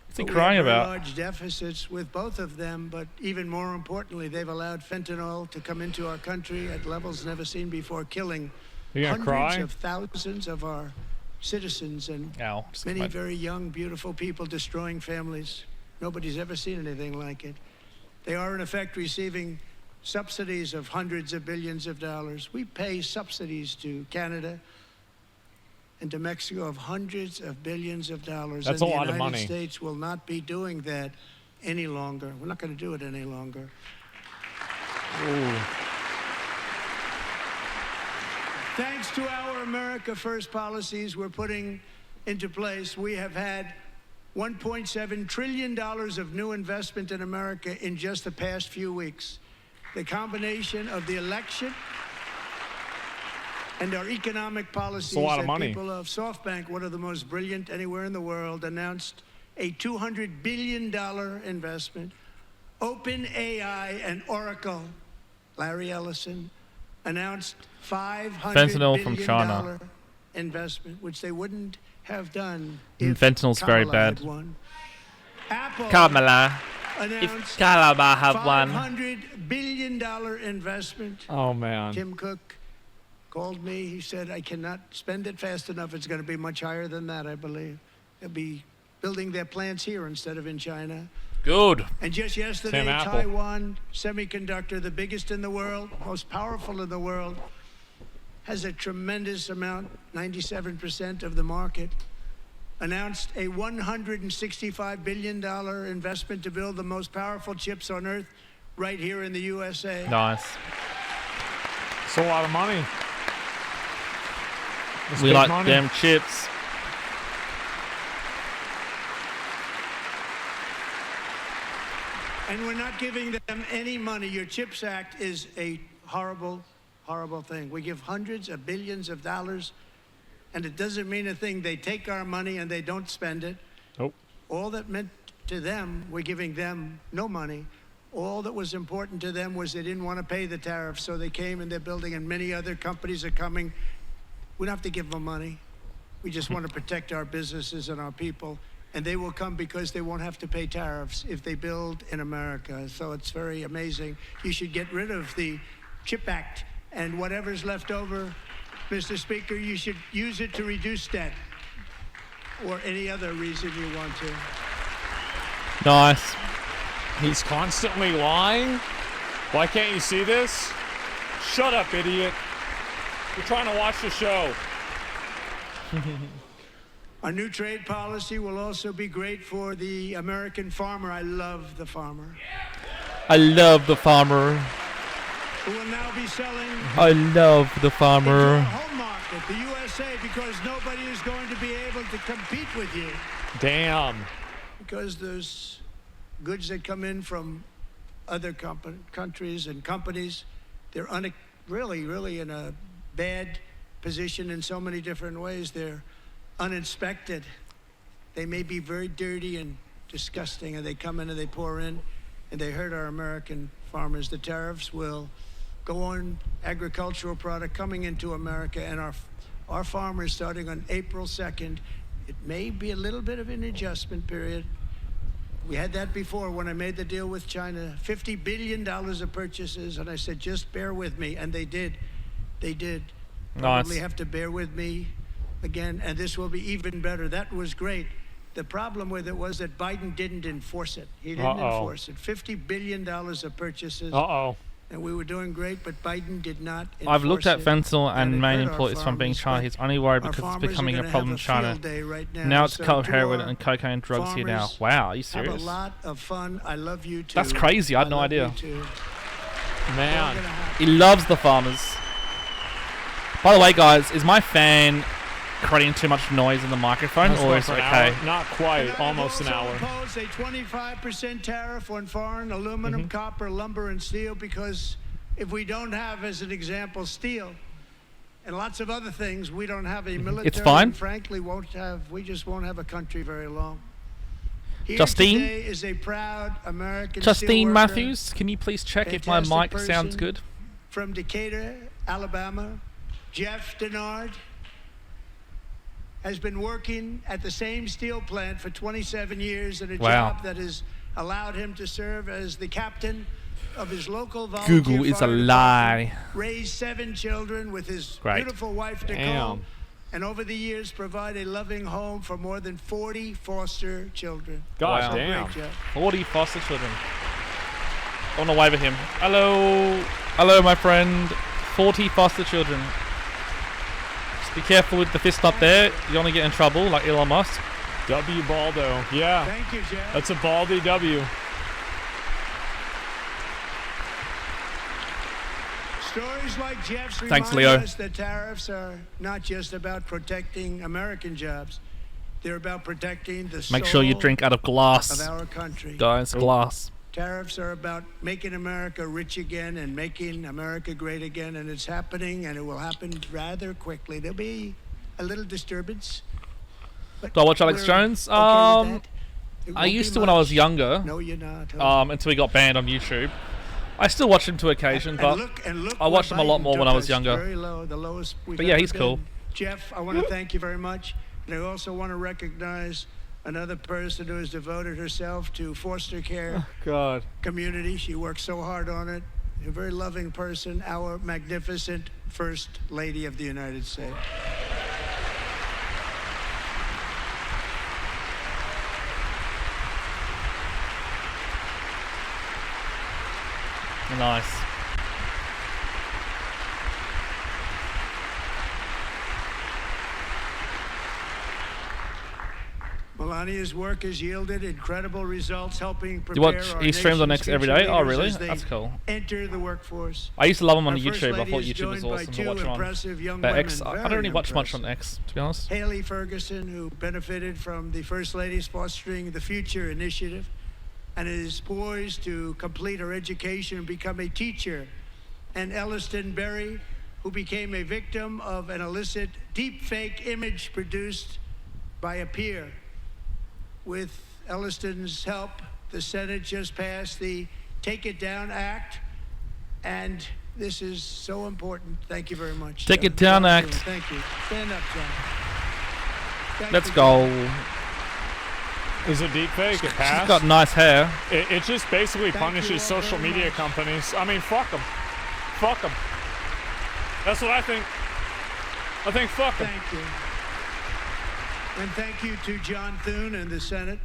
What's he But we crying have very about? large deficits with both of them, but even more importantly, they've allowed fentanyl to come into our country at levels never seen before, killing You gonna hundreds cry? of thousands of our citizens and Ow. Just many my- very young, beautiful people, destroying families. Nobody's ever seen anything like it. They are, in effect, receiving subsidies of hundreds of billions of dollars. We pay subsidies to Canada and to Mexico of hundreds of billions of dollars. That's and a lot of the money. United States will not be doing that any longer. We're not going to do it any longer. Ooh. Thanks to our America First policies we're putting into place, we have had $1.7 trillion of new investment in America in just the past few weeks. The combination of the election and our economic policies. a lot of that money. People of SoftBank, one of the most brilliant anywhere in the world, announced a $200 billion investment. OpenAI and Oracle, Larry Ellison, announced $500 Fentanyl billion from China. investment, which they wouldn't have done Mm, if fentanyl's very Kamala had bad. won. Apple Kamala. announced If Kamala have one. $500 billion investment. Oh man. Tim Cook called me. He said, I cannot spend it fast enough. It's going to be much higher than that, I believe. They'll be building their plants here instead of in China. Good. And just yesterday, Tim Apple. Taiwan Semiconductor, the biggest in the world, most powerful in the world, has a tremendous amount, 97% of the market, announced a $165 billion investment to build the most powerful chips on earth right here in the USA. Nice. It's a lot of money. It's We big like money. them chips. And we're not giving them any money. Your CHIPS Act is a horrible, horrible thing. We give hundreds of billions of dollars, and it doesn't mean a thing. They take our money and they don't spend it. Nope. All that meant to them, we're giving them no money. All that was important to them was they didn't want to pay the tariffs, so they came and they're building, and many other companies are coming. We don't have to give them money. We just want to protect our businesses and our people. And they will come because they won't have to pay tariffs if they build in America. So it's very amazing. You should get rid of the CHIP Act, and whatever's left over, Mr. Speaker, you should use it to reduce debt or any other reason you want to. Nice. He's constantly lying. Why can't you see this? Shut up, idiot. You're trying to watch the show. Our new trade policy will also be great for the American farmer. I love the farmer. I love the farmer. who will now be selling I love the into our farmer. home market, the USA, because nobody is going to be able to compete with you. Damn. Because there's goods that come in from other countries and companies. They're really in a bad position in so many different ways. They're uninspected. They may be very dirty and disgusting, and they come in and they pour in, and they hurt our American farmers. The tariffs will go on agricultural product coming into America, and our farmers, starting on April 2nd, it may be a little bit of an adjustment period. We had that before when I made the deal with China, $50 billion of purchases, and I said, just bear with me, and they did. They did. Probably have to bear with me again, and this will be even better. That was great. The problem with it was that Biden didn't enforce it. He didn't enforce it. $50 billion of purchases. And we were doing great, but Biden did not enforce it. I've looked at fentanyl and it main hurt our imports from being farmers, China. but He's only worried our because it's farmers are becoming a gonna problem in have a China. field day right Now it's So cold to heroin our and cocaine drugs here now. farmers, Wow, are you have serious? a lot of fun. I love you too. That's crazy. I had no love idea. you too. Man. He loves the farmers. By the way, guys, is my fan creating too much noise in the microphone, or is it okay? Not quite. Almost an hour. Impose a 25% tariff on foreign aluminum, copper, lumber, and steel, because if we don't have, as an example, steel and lots of other things, we don't have a military. It's fine. And frankly, we just won't have a country very long. Here Justine? today is a proud American Justine steelworker, Matthews, can you please check if my fantastic mic sounds person good? from Decatur, Alabama. Jeff Denard has been working at the same steel plant for 27 years at a job that has allowed him to serve as the captain of his local volunteer Google is a fire lie. department, raise 7 children with his Great. beautiful wife, Nicole, Damn. and over the years provide a loving home for more than 40 foster children. God Wow. damn. Great, Jeff. 40 foster children. I want to wave at him. Hello. Hello, my friend. 40 foster children. Just be careful with the fist up there. You only get in trouble, like Elon Musk. W. Baldo. Yeah. Thank you, Jeff. That's a baldy W. Stories like Jeff's Thanks, remind Leo. us that tariffs are not just about protecting American jobs. They're about protecting the Make sure you soul drink out of of glass, our country. guys. Glass. Tariffs are about making America rich again and making America great again, and it's happening, and it will happen rather quickly. There'll be a little disturbance. But Do I watch Alex we're Jones? okay with that. It I won't used be to when I was much. younger. No, you're not. huh? Until he got banned on YouTube. I still watch him to occasion, but and look I watched what him a lot Biden more when I took was us, younger. Very low, the lowest we've But yeah, ever he's cool. been. Jeff, I want to thank you very much. And I also want to recognize another person who has devoted herself to foster care God. community. She works so hard on it. A very loving person, our magnificent First Lady of the United States. Nice. Melania's work has yielded incredible results, helping You prepare watch? our He streams on nation's X every future day. Oh, leaders really? as they That's cool. enter the workforce. I used to love him on Our First YouTube. I Lady thought is YouTube was joined by awesome to two watch him on. impressive young But women, X, I don't very really watch much impressive. on X, to be honest. Haley Ferguson, who benefited from the First Lady's Fostering the Future initiative and is poised to complete her education and become a teacher. And Elliston Berry, who became a victim of an illicit deepfake image produced by a peer. With Elliston's help, the Senate just passed the Take It Down Act, and this is so important. Thank you very much. Take It Down John Act. Thune. Thank you. Stand up, John. Thank Let's you, go. Is it deep fake? It She's passed? got nice hair. It just basically Thank you punishes all social very media much. companies. I mean, fuck them. Fuck them. That's what I think. I think fuck them. Thank you. And thank you to John Thune and the Senate.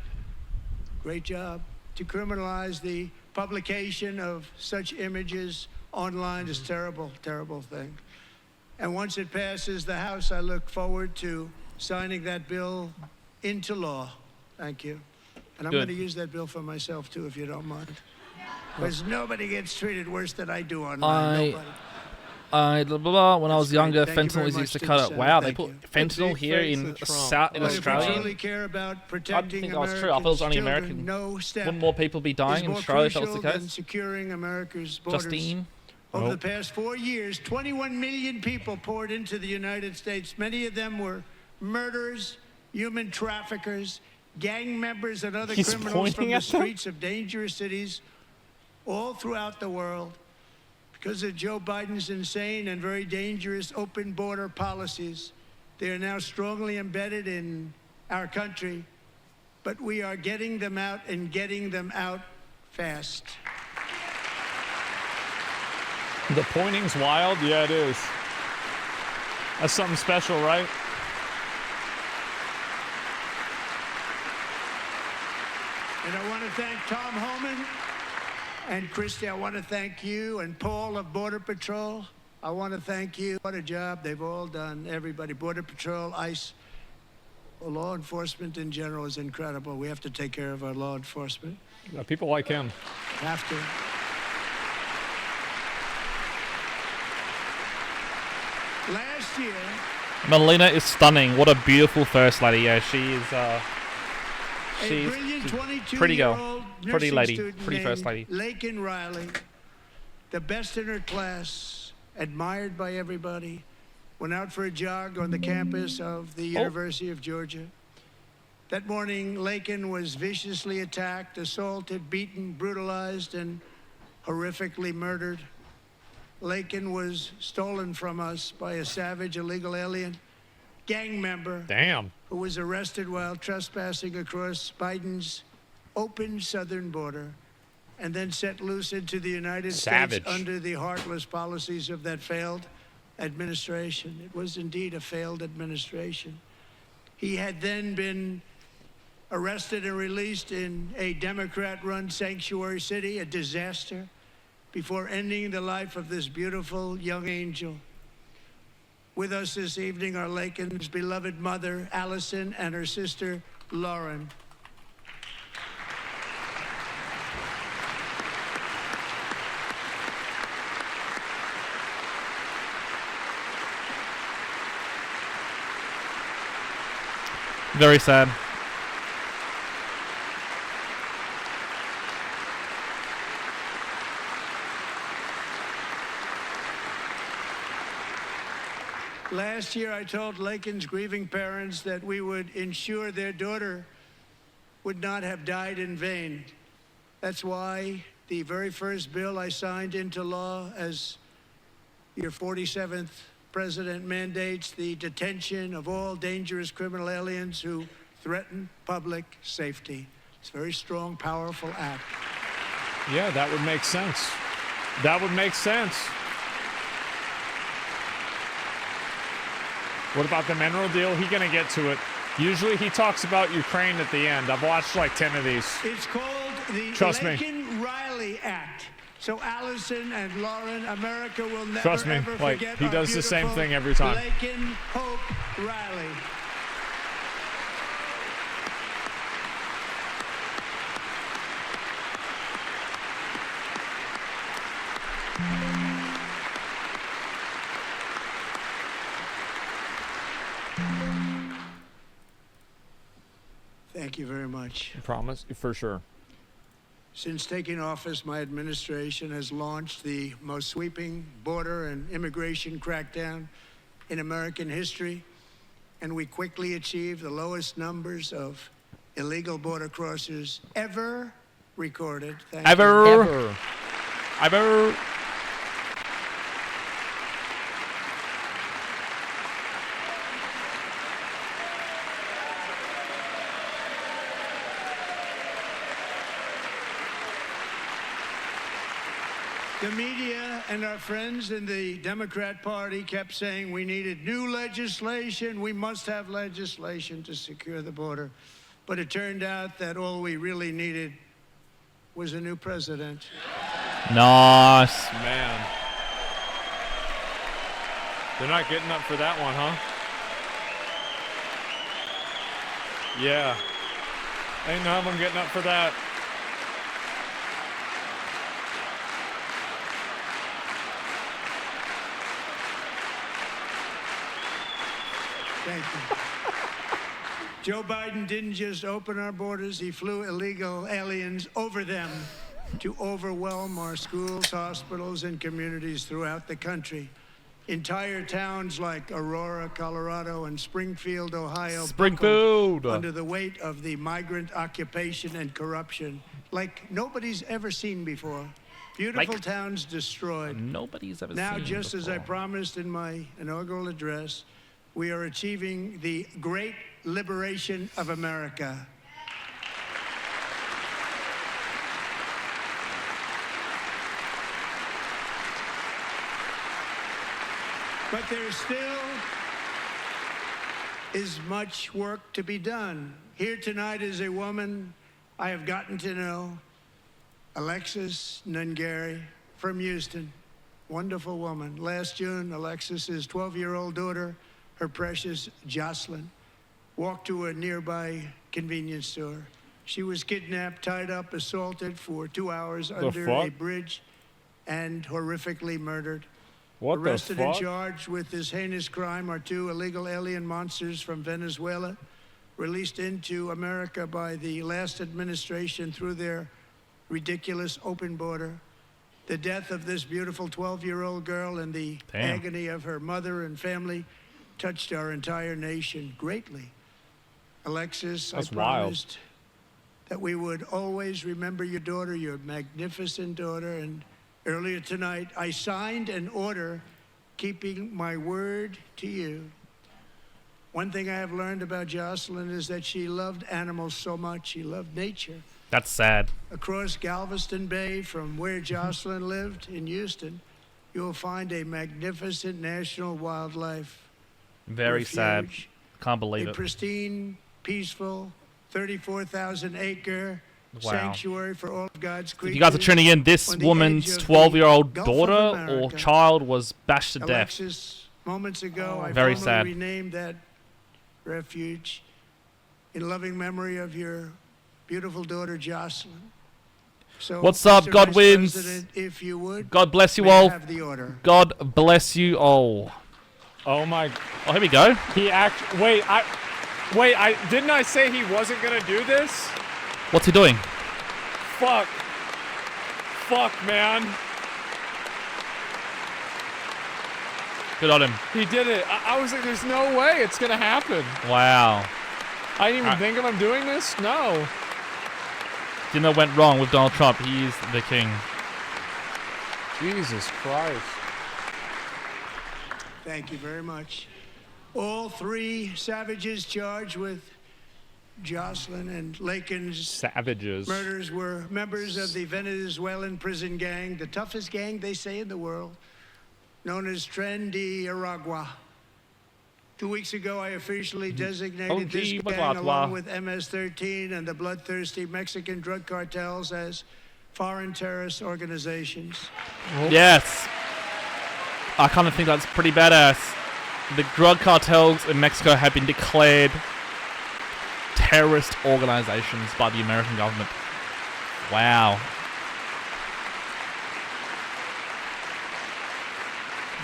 Great job. To criminalize the publication of such images online is terrible, terrible thing. And once it passes the House, I look forward to signing that bill into law. Thank you. And I'm Good. going to use that bill for myself, too, if you don't mind. Because nobody gets treated worse than I do online. Nobody. Blah, blah, blah. When I was That's younger, great. Thank you fentanyl very was much used to to cut the it. Senate. Wow, they Thank put you. fentanyl here in Australia. If we truly care about protecting think that was true. I thought it was only Americans' American. children, no step Wouldn't more people be dying is in more Australia if that was crucial the than case? securing America's borders. Justine? Over the past 4 years, 21 million people poured into the United States. Many of them were murderers, human traffickers, gang members, and other He's criminals pointing from the at them? streets of dangerous cities all throughout the world. Because of Joe Biden's insane and very dangerous open border policies, they are now strongly embedded in our country, but we are getting them out and getting them out fast. The pointing's wild? Yeah, it is. That's something special, right? And I want to thank Tom Homan and Christy. I want to thank you and Paul of Border Patrol. I want to thank you. What a job they've all done. Everybody, Border Patrol, ICE, law enforcement in general is incredible. We have to take care of our law enforcement. Yeah, people like him. Have to. Last year, Melina is stunning. What a beautiful first lady. Yeah, she is. She's brilliant 22-year-old pretty girl, pretty nursing lady, student pretty first named lady. Laken Riley, the best in her class, admired by everybody, went out for a jog on the campus of the University of Georgia. That morning, Laken was viciously attacked, assaulted, beaten, brutalized, and horrifically murdered. Laken was stolen from us by a savage illegal alien gang member. Damn. Who was arrested while trespassing across Biden's open southern border and then set loose into the United States under the heartless policies of that failed administration. It was indeed a failed administration. He had then been arrested and released in a Democrat-run sanctuary city, a disaster, before ending the life of this beautiful young angel. With us this evening are Laken's beloved mother, Allison, and her sister, Lauren. Very sad. Last year, I told Laken's grieving parents that we would ensure their daughter would not have died in vain. That's why the very first bill I signed into law as your 47th president mandates the detention of all dangerous criminal aliens who threaten public safety. It's a very strong, powerful act. Yeah, that would make sense. That would make sense. What about the mineral deal? He gonna get to it. Usually he talks about Ukraine at the end. I've watched like 10 of these. It's called the Laken-Riley Act. So Allison and Lauren, America will never Trust me, ever like forget he does the same beautiful thing every time. Laken Hope Riley. Thank you very much. I promise, for sure. Since taking office, my administration has launched the most sweeping border and immigration crackdown in American history, and we quickly achieved the lowest numbers of illegal border crossers ever recorded. Ever. The media and our friends in the Democrat Party kept saying we needed new legislation. We must have legislation to secure the border. But it turned out that all we really needed was a new president. Nice. Man. They're not getting up for that one, huh? Yeah. Ain't none of them getting up for that. Thank you. Joe Biden didn't just open our borders, he flew illegal aliens over them to overwhelm our schools, hospitals, and communities throughout the country. Entire towns like Aurora, Colorado, and Springfield, Ohio, buckled under the weight of the migrant occupation and corruption like nobody's ever seen before. Beautiful towns destroyed. Nobody's ever now, seen just before. as I promised in my inaugural address, we are achieving the great liberation of America. But there still is much work to be done. Here tonight is a woman I have gotten to know, Alexis Nungari from Houston. Wonderful woman. Last June, Alexis's 12-year-old daughter, her precious Jocelyn, walked to a nearby convenience store. She was kidnapped, tied up, assaulted for 2 hours under a bridge, and horrifically murdered. What Arrested the and fuck? charged with this heinous crime are 2 illegal alien monsters from Venezuela, released into America by the last administration through their ridiculous open border. The death of this beautiful 12-year-old girl and the agony of her mother and family touched our entire nation greatly. Alexis, That's I promised that we would always remember your daughter, your magnificent daughter, and earlier tonight, I signed an order keeping my word to you. One thing I have learned about Jocelyn is that she loved animals so much. She loved nature. That's sad. Across Galveston Bay, from where Jocelyn lived in Houston, you will find a magnificent national wildlife Very sad. refuge, Can't believe a it. pristine, peaceful, 34,000-acre Wow. sanctuary for all of God's creatures. If you guys are tuning in, this on the woman's edge of the 12-year-old Gulf of daughter or America. child was bashed to death. Alexis, moments ago, I Very formally sad. renamed that refuge in loving memory of your beautiful daughter, Jocelyn. So, What's up, Mr. God Vice wins? President, if you would, God bless you may I all. have the order. God bless you all. Oh my. Oh, here we go. Wait, didn't I say he wasn't gonna do this? What's he doing? Fuck, man. Good on him. He did it. I was like, there's no way it's gonna happen. Wow. I didn't even think of him doing this. No. Dinner went wrong with Donald Trump. He is the king. Jesus Christ. Thank you very much. All 3 savages charged with Jocelyn and Lakin's Savages. murders were members of the Venezuelan prison gang, the toughest gang, they say, in the world, known as Tren de Aragua. 2 weeks ago, I officially designated this gang, along with MS-13 and the bloodthirsty Mexican drug cartels, as foreign terrorist organizations. Yes. I kind of think that's pretty badass. The drug cartels in Mexico have been declared terrorist organizations by the American government. Wow.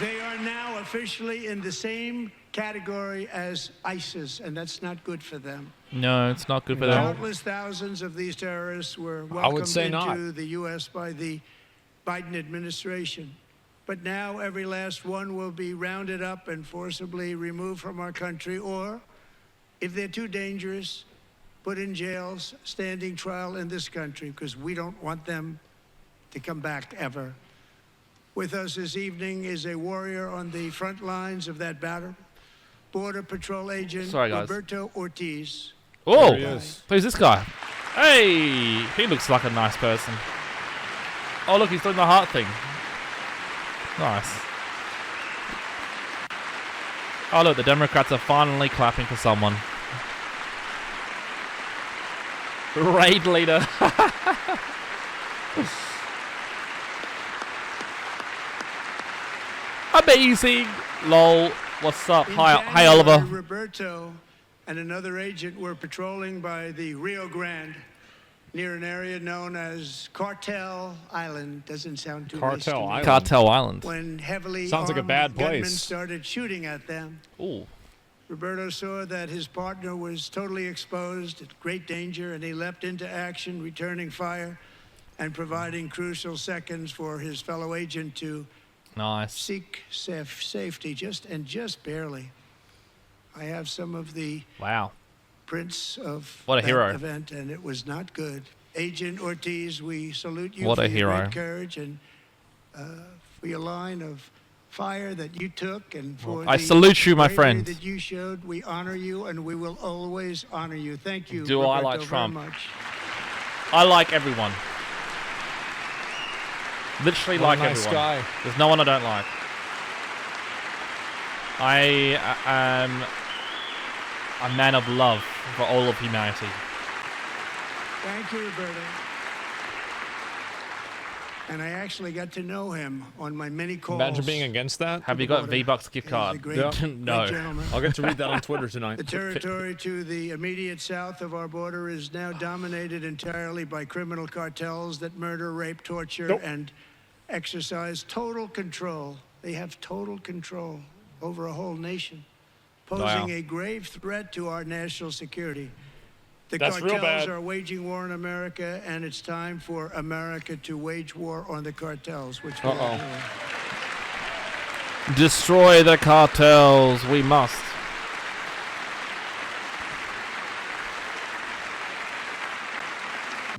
They are now officially in the same category as ISIS, and that's not good for them. No, it's not good for them. Countless thousands of these terrorists were I would welcomed say into not. the U.S. by the Biden administration. But now every last one will be rounded up and forcibly removed from our country, or, if they're too dangerous, put in jails, standing trial in this country, because we don't want them to come back ever. With us this evening is a warrior on the front lines of that battle, Border Patrol Agent Sorry, guys. Roberto Ortiz. Oh, There he is. who's this guy? Hey, he looks like a nice person. Oh, look, he's doing the heart thing. Nice. Oh, look, the Democrats are finally clapping for someone. Raid leader. Amazing. Lol. What's up? In Hi, January, Oliver. Roberto and another agent were patrolling by the Rio Grande, near an area known as Cartel Island. Doesn't sound too nice to Cartel me. Island. Cartel Island. When heavily Sounds like a armed bad gunmen place. started shooting at them. Ooh. Roberto saw that his partner was totally exposed, at great danger, and he leapt into action, returning fire and providing crucial seconds for his fellow agent to Nice. seek safety, just barely. I have some of the Wow. prints of What a that hero. event, and it was not good. Agent Ortiz, we salute you What for a your hero. great courage and for your line of fire that you took, and for I the salute you, my bravery friend. that you showed. We honor you, and we will always honor you. Thank you, Do I Roberto, like very Trump? much. I like everyone. Literally What a like nice everyone. guy. There's no one I don't like. I am a man of love for all of humanity. Thank you, Roberto. And I actually got to know him on my many calls. Imagine being against that. Have you the got border. V-Bucks gift He's card? a great, Yeah. No. great gentleman. I'll get to read that on Twitter tonight. The territory to the immediate south of our border is now dominated entirely by criminal cartels that murder, rape, torture, Nope. and exercise total control. They have total control over a whole nation, posing Wow. a grave threat to our national security. The That's real cartels bad. are waging war in America, and it's time for America to wage war on the cartels, which we are Uh-oh. doing. Destroy the cartels. We must.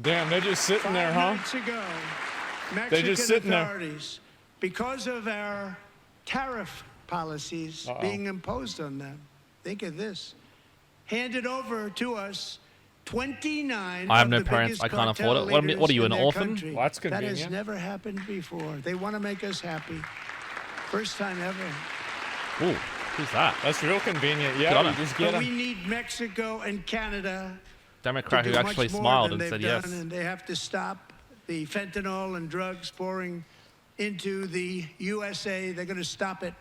Damn, they're just sitting there, 5 huh? nights ago, They're Mexican just sitting there. authorities, because of our tariff policies being imposed on them, think of this, handed over to us 29 I have of no the parents. biggest I can't cartel afford it. What are leaders you, in an their orphan? country. Well, that's That has convenient. never happened before. They want to make us happy. First time ever. Ooh, who's that? That's real convenient. Good Yeah, on you him. just get But we them. need Mexico and Canada Democrat to who do actually much more smiled than and said they've yes. done, and they have to stop the fentanyl and drugs pouring into the USA. They're going to stop it.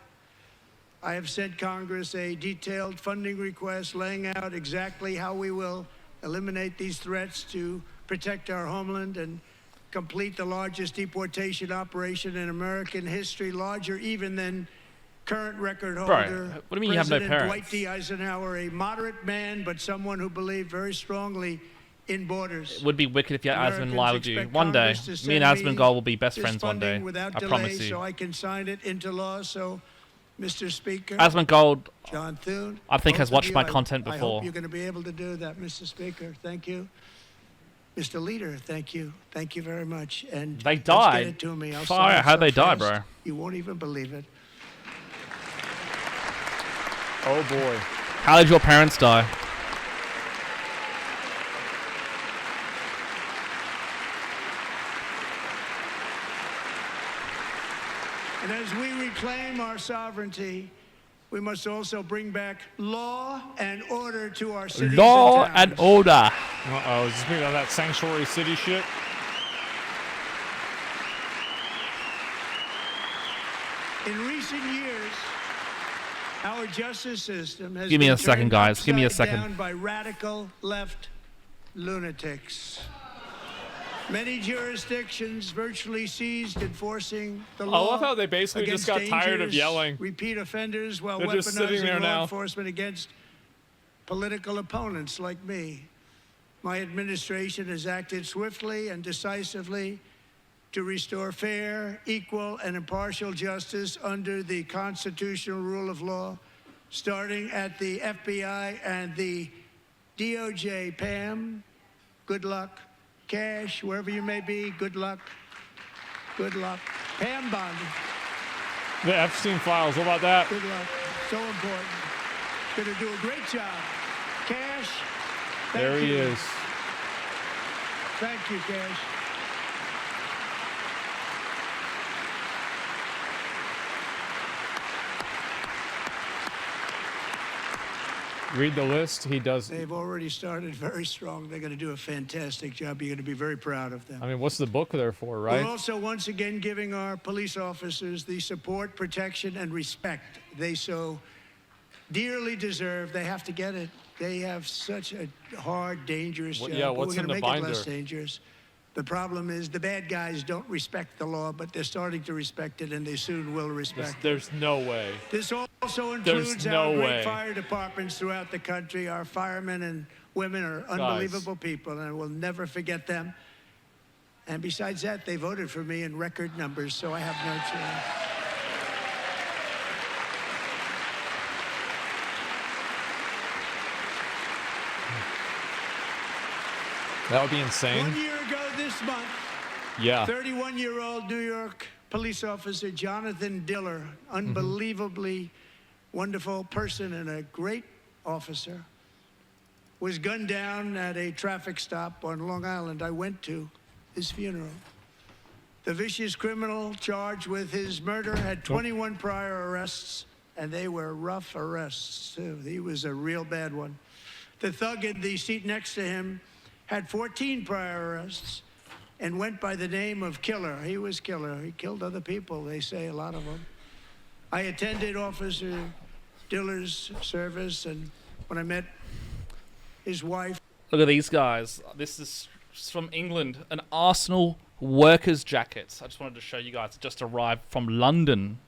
I have sent Congress a detailed funding request laying out exactly how we will eliminate these threats to protect our homeland and complete the largest deportation operation in American history, larger even than current record holder. what do you mean you have no President Dwight parents? D. Eisenhower, a moderate man, but someone who believed very strongly in borders. It would be wicked if you had Asmon Americans lie with you. expect One day, Congress to me and send Asmongold will be best this friends one day. funding without I delay, promise you. so I can sign it into law. So, Mr. Speaker, Asmongold, John Thune, I think, both has of watched you, my content I before. hope you're going to be able to do that, Mr. Speaker. Thank you. Mr. Leader, thank you. Thank you very much. And They let's died? Get it to me. I'll Fire, sign it how'd so they die, fast, bro? You won't even believe it. Oh boy. How did your parents die? And as we reclaim our sovereignty, we must also bring back law and order to our cities Law and and towns. order. Uh-oh, is this maybe on that sanctuary city shit? In recent years, our justice system has Give me been a second, turned guys. Give me a upside second. down by radical left lunatics. Many jurisdictions virtually ceased enforcing the law. I love how they basically just got against tired of dangerous yelling. Repeat offenders while They're just sitting there weaponizing law now. enforcement against political opponents like me. My administration has acted swiftly and decisively to restore fair, equal, and impartial justice under the constitutional rule of law, starting at the FBI and the DOJ. Pam, good luck. Cash, wherever you may be, good luck. Good luck. Pam Bond, The Epstein files, what about that? good luck. So important. Going to do a great job. Cash, thank There he you. is. Thank you, Cash. Read the list. He does. They've already started very strong. They're going to do a fantastic job. You're going to be very proud of them. I mean, what's the book there for, We're right? also once again giving our police officers the support, protection, and respect they so dearly deserve. They have to get it. They have such a hard, dangerous job. Yeah, but what's we're in going the to make it less binder? dangerous. The problem is the bad guys don't respect the law, but they're starting to respect it, and they soon will respect it. There's no way. This also includes our no great way. fire departments throughout the country. Our firemen and women are unbelievable people, and we'll never forget them. And besides that, they voted for me in record numbers, so I have no choice. That would be insane. 1 year ago this month, Yeah. 31-year-old New York police officer Jonathan Diller, unbelievably wonderful person and a great officer, was gunned down at a traffic stop on Long Island. I went to his funeral. The vicious criminal charged with his murder had 21 prior arrests, and they were rough arrests, too. He was a real bad one. The thug in the seat next to him had 14 prior arrests and went by the name of Killer. He was Killer. He killed other people, they say, a lot of them. I attended Officer Diller's service, and when I met his wife... Look at these guys. This is from England. An Arsenal workers' jacket. I just wanted to show you guys. It just arrived from London.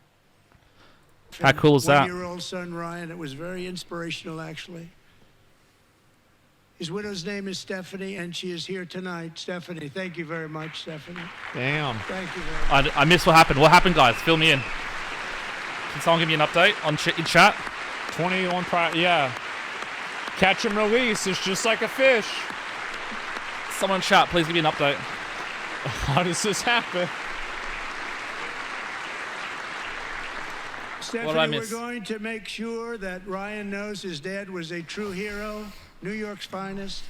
How cool is that? One-year-old son, Ryan. It was very inspirational, actually. His widow's name is Stephanie, and she is here tonight. Stephanie, thank you very much, Stephanie. Damn. Thank you very much. I missed what happened. What happened, guys? Fill me in. Can someone give me an update in chat? 21 prior. Yeah. Catch and release. It's just like a fish. Someone in chat, please give me an update. How does this happen? What did I Stephanie, we're miss? going to make sure that Ryan knows his dad was a true hero, New York's finest.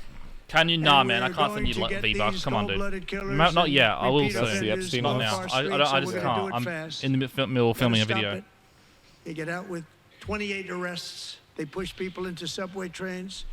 Can you? Nah, And man. I we're can't send going you to get V-Bucks. these Come on, cold-blooded dude. killers Not and yet. I will repeat soon. That's the offenders Epstein Not off now. our I streets, just so we're gonna can't. do it I'm fast. in the middle of filming a Gotta stop video. it. They get out with 28 arrests. They push people into subway trains.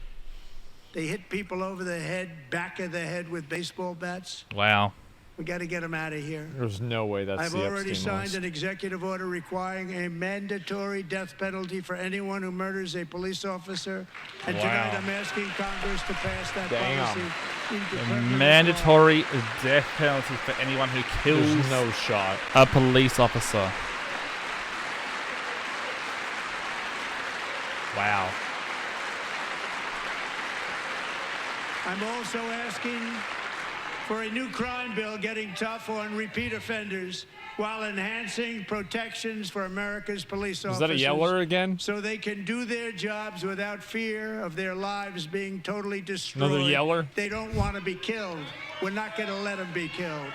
They hit people over the head, back of the head with baseball bats. Wow. We got to get them out of here. There's no way that's I've the already Epstein signed list. an executive order requiring a mandatory death penalty for anyone who murders a police officer. And tonight Wow. I'm asking Congress to pass that Damn. policy into A permanent law. mandatory death penalty for anyone who kills There's no shot. a police officer. Wow. I'm also asking for a new crime bill getting tough on repeat offenders while enhancing protections for America's police officers. Is that a yeller again? So they can do their jobs without fear of their lives being totally destroyed. Another yeller? They don't want to be killed. We're not going to let them be killed.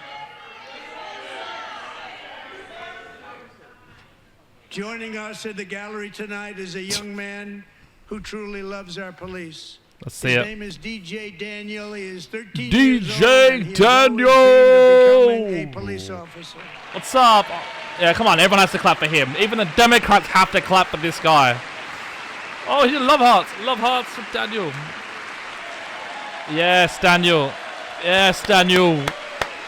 Joining us in the gallery tonight is a young man who truly loves our police. Let's see His it. name is DJ Daniel. He is 13 DJ years old, and he has always dreamed of becoming a police officer. What's up? Yeah, come on. Everyone has to clap for him. Even the Democrats have to clap for this guy. Oh, he love hearts. Love hearts from Daniel. Yes, Daniel. Yes, Daniel.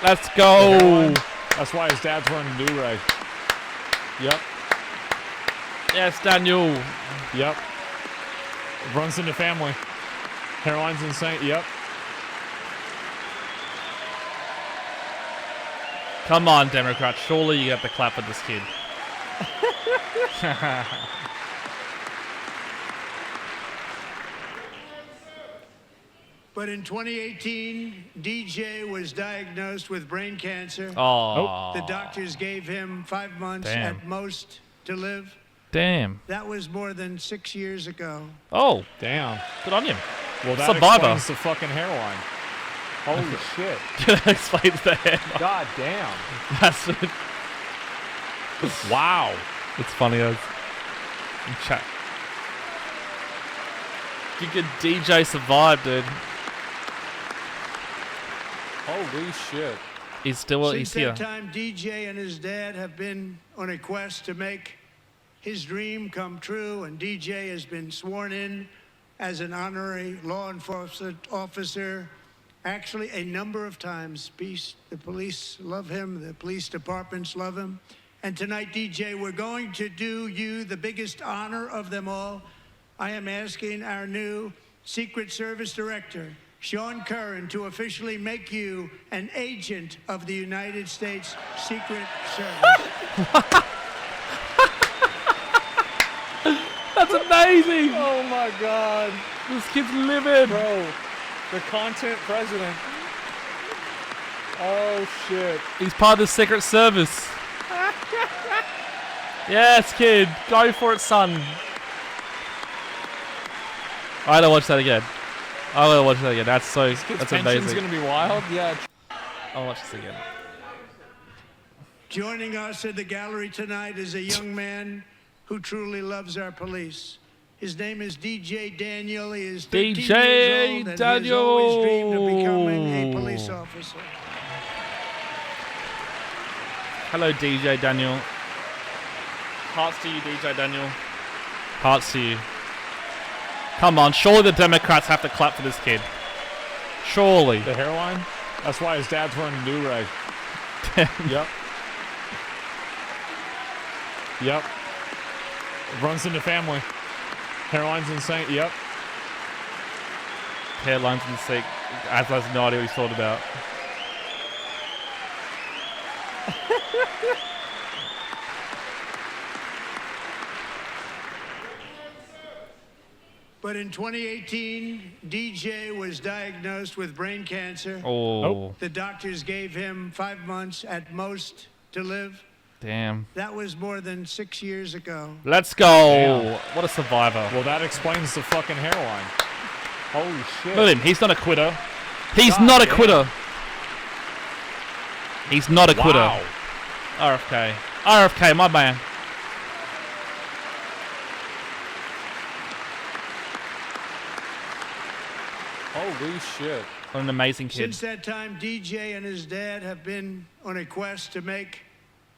Let's go. That's why his dad's wearing a do-rag. Yep. Yes, Daniel. Yep. Runs in the family. Hairline's insane. Yep. Come on, Democrats. Surely you have to clap for this kid. But in 2018, DJ was diagnosed with brain cancer. Oh. The doctors gave him 5 months Damn. at most to live. Damn. That was more than 6 years ago. Oh. Damn. Good on you. Well, that Survivor. explains the fucking hairline. Holy shit. That explains the hair. God damn. That's Wow. it's funny as in chat. You could DJ survive, dude. Holy shit. He's still Since he's here. that time, DJ and his dad have been on a quest to make his dream come true, and DJ has been sworn in as an honorary law enforcement officer actually a number of times. The police love him, the police departments love him. And tonight, DJ, we're going to do you the biggest honor of them all. I am asking our new Secret Service Director, Sean Curran, to officially make you an agent of the United States Secret Service. That's amazing. Oh my God. This kid's living. Bro, the content president. Oh shit. He's part of the Secret Service. Yes, kid. Go for it, son. I gotta watch that again. I gotta watch that again. That's so. This kid's That's pension's amazing. gonna be wild. Yeah. I'll watch this again. Joining us in the gallery tonight is a young man who truly loves our police. His name is DJ Daniel. He is 13 DJ years old and Daniel. he has always dreamed of becoming a police officer. Hello, DJ Daniel. Hearts to you, DJ Daniel. Hearts to you. Come on, surely the Democrats have to clap for this kid. Surely. The hairline? That's why his dad's wearing a do-rag. Yep. Yep. It runs in the family. Hairline's insane. Yep. Hairlines in the seat. As has no idea what he's thought about. But in 2018, DJ was diagnosed with brain cancer. Oh, The doctors gave him 5 months at most to live. damn. That was more than 6 years ago. Let's go. Damn. What a survivor. Well, that explains the fucking hairline. Holy shit. Look at him. He's not a quitter. He's God not a damn. quitter. He's not a quitter. Wow. RFK. RFK, my man. Holy shit. What an amazing kid. Since that time, DJ and his dad have been on a quest to make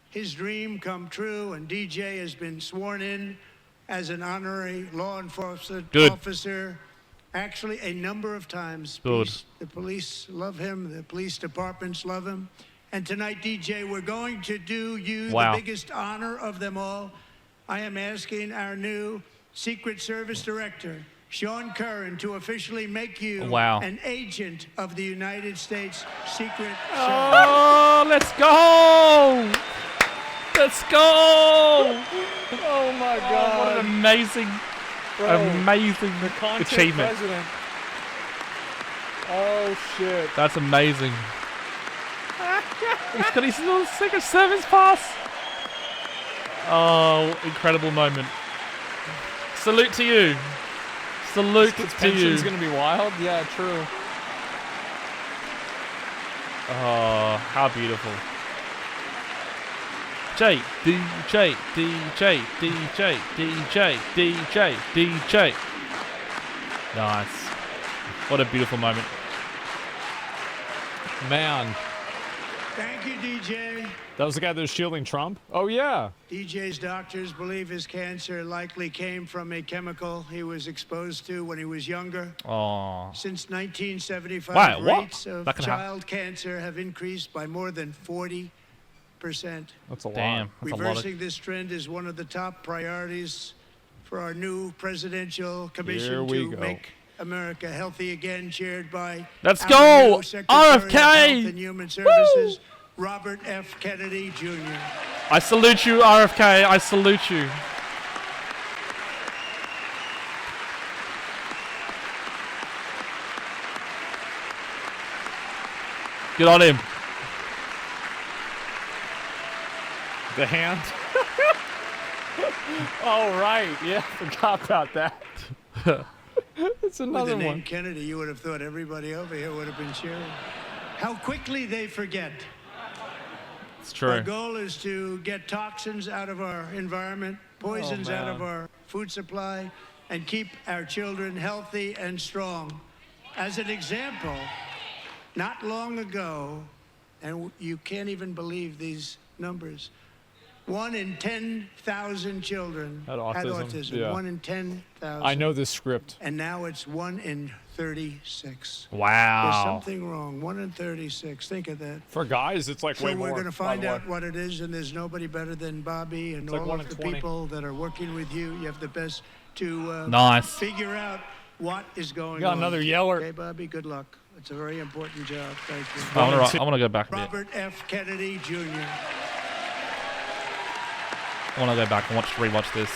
his dream come true, and DJ has been sworn in as an honorary law enforcement Good. officer actually a number of times. Good. The police love him, the police departments love him. And tonight, DJ, we're going to do you Wow. the biggest honor of them all. I am asking our new Secret Service Director, Sean Curran, to officially make you Wow. an agent of the United States Secret Service. Oh, let's go. Let's go. Oh my What God. an amazing, Bro, amazing the content achievement. president. Oh shit. That's amazing. He's got his little Secret Service pass. Oh, incredible moment. Salute to you. Salute His to you. pension's gonna be wild. Yeah, true. Oh, how beautiful. DJ, DJ, DJ, DJ, DJ, DJ, DJ. Nice. What a beautiful moment. Man, Thank you, DJ. that was the guy that was shielding Trump? Oh yeah. DJ's doctors believe his cancer likely came from a chemical he was exposed to when he was younger. Oh, Since 1975, Wow, what? rates of That can happen. child cancer have increased by more than 40%. That's a lot. damn. That's a lot of... Reversing this trend is one of the top priorities for our new presidential commission Here we to go. make America healthy again, chaired by Let's our go! new Secretary of RFK! Health and Human Services, Robert F. Kennedy Jr. I salute you, RFK. I salute you. Good on him. The hand. Oh right. Yeah, forgot about that. It's With another the name one. Kennedy, you would have thought everybody over here would have been cheering. How quickly they forget. It's Our true. goal is to get toxins out of our environment, poisons out of man. our food supply, and keep our children healthy and strong. As an example, not long ago, and you can't even believe these numbers, 1 in 10,000 children Had autism, yeah. 1 in 10,000. I know this script. And now it's 1 in 36. There's Wow. something wrong. 1 in 36. Think of that. For guys, it's like So way more. we're going to find by the out way. what it is, and there's nobody better than Bobby and like all 1 of in the 20. people that are working with you. You have the best to Nice. figure out what is going Got on. another yeller. Okay, Bobby, good luck. It's a very important job. Thank you. I want to go back a bit. Robert F. Kennedy, Jr. I want to go back and rewatch this.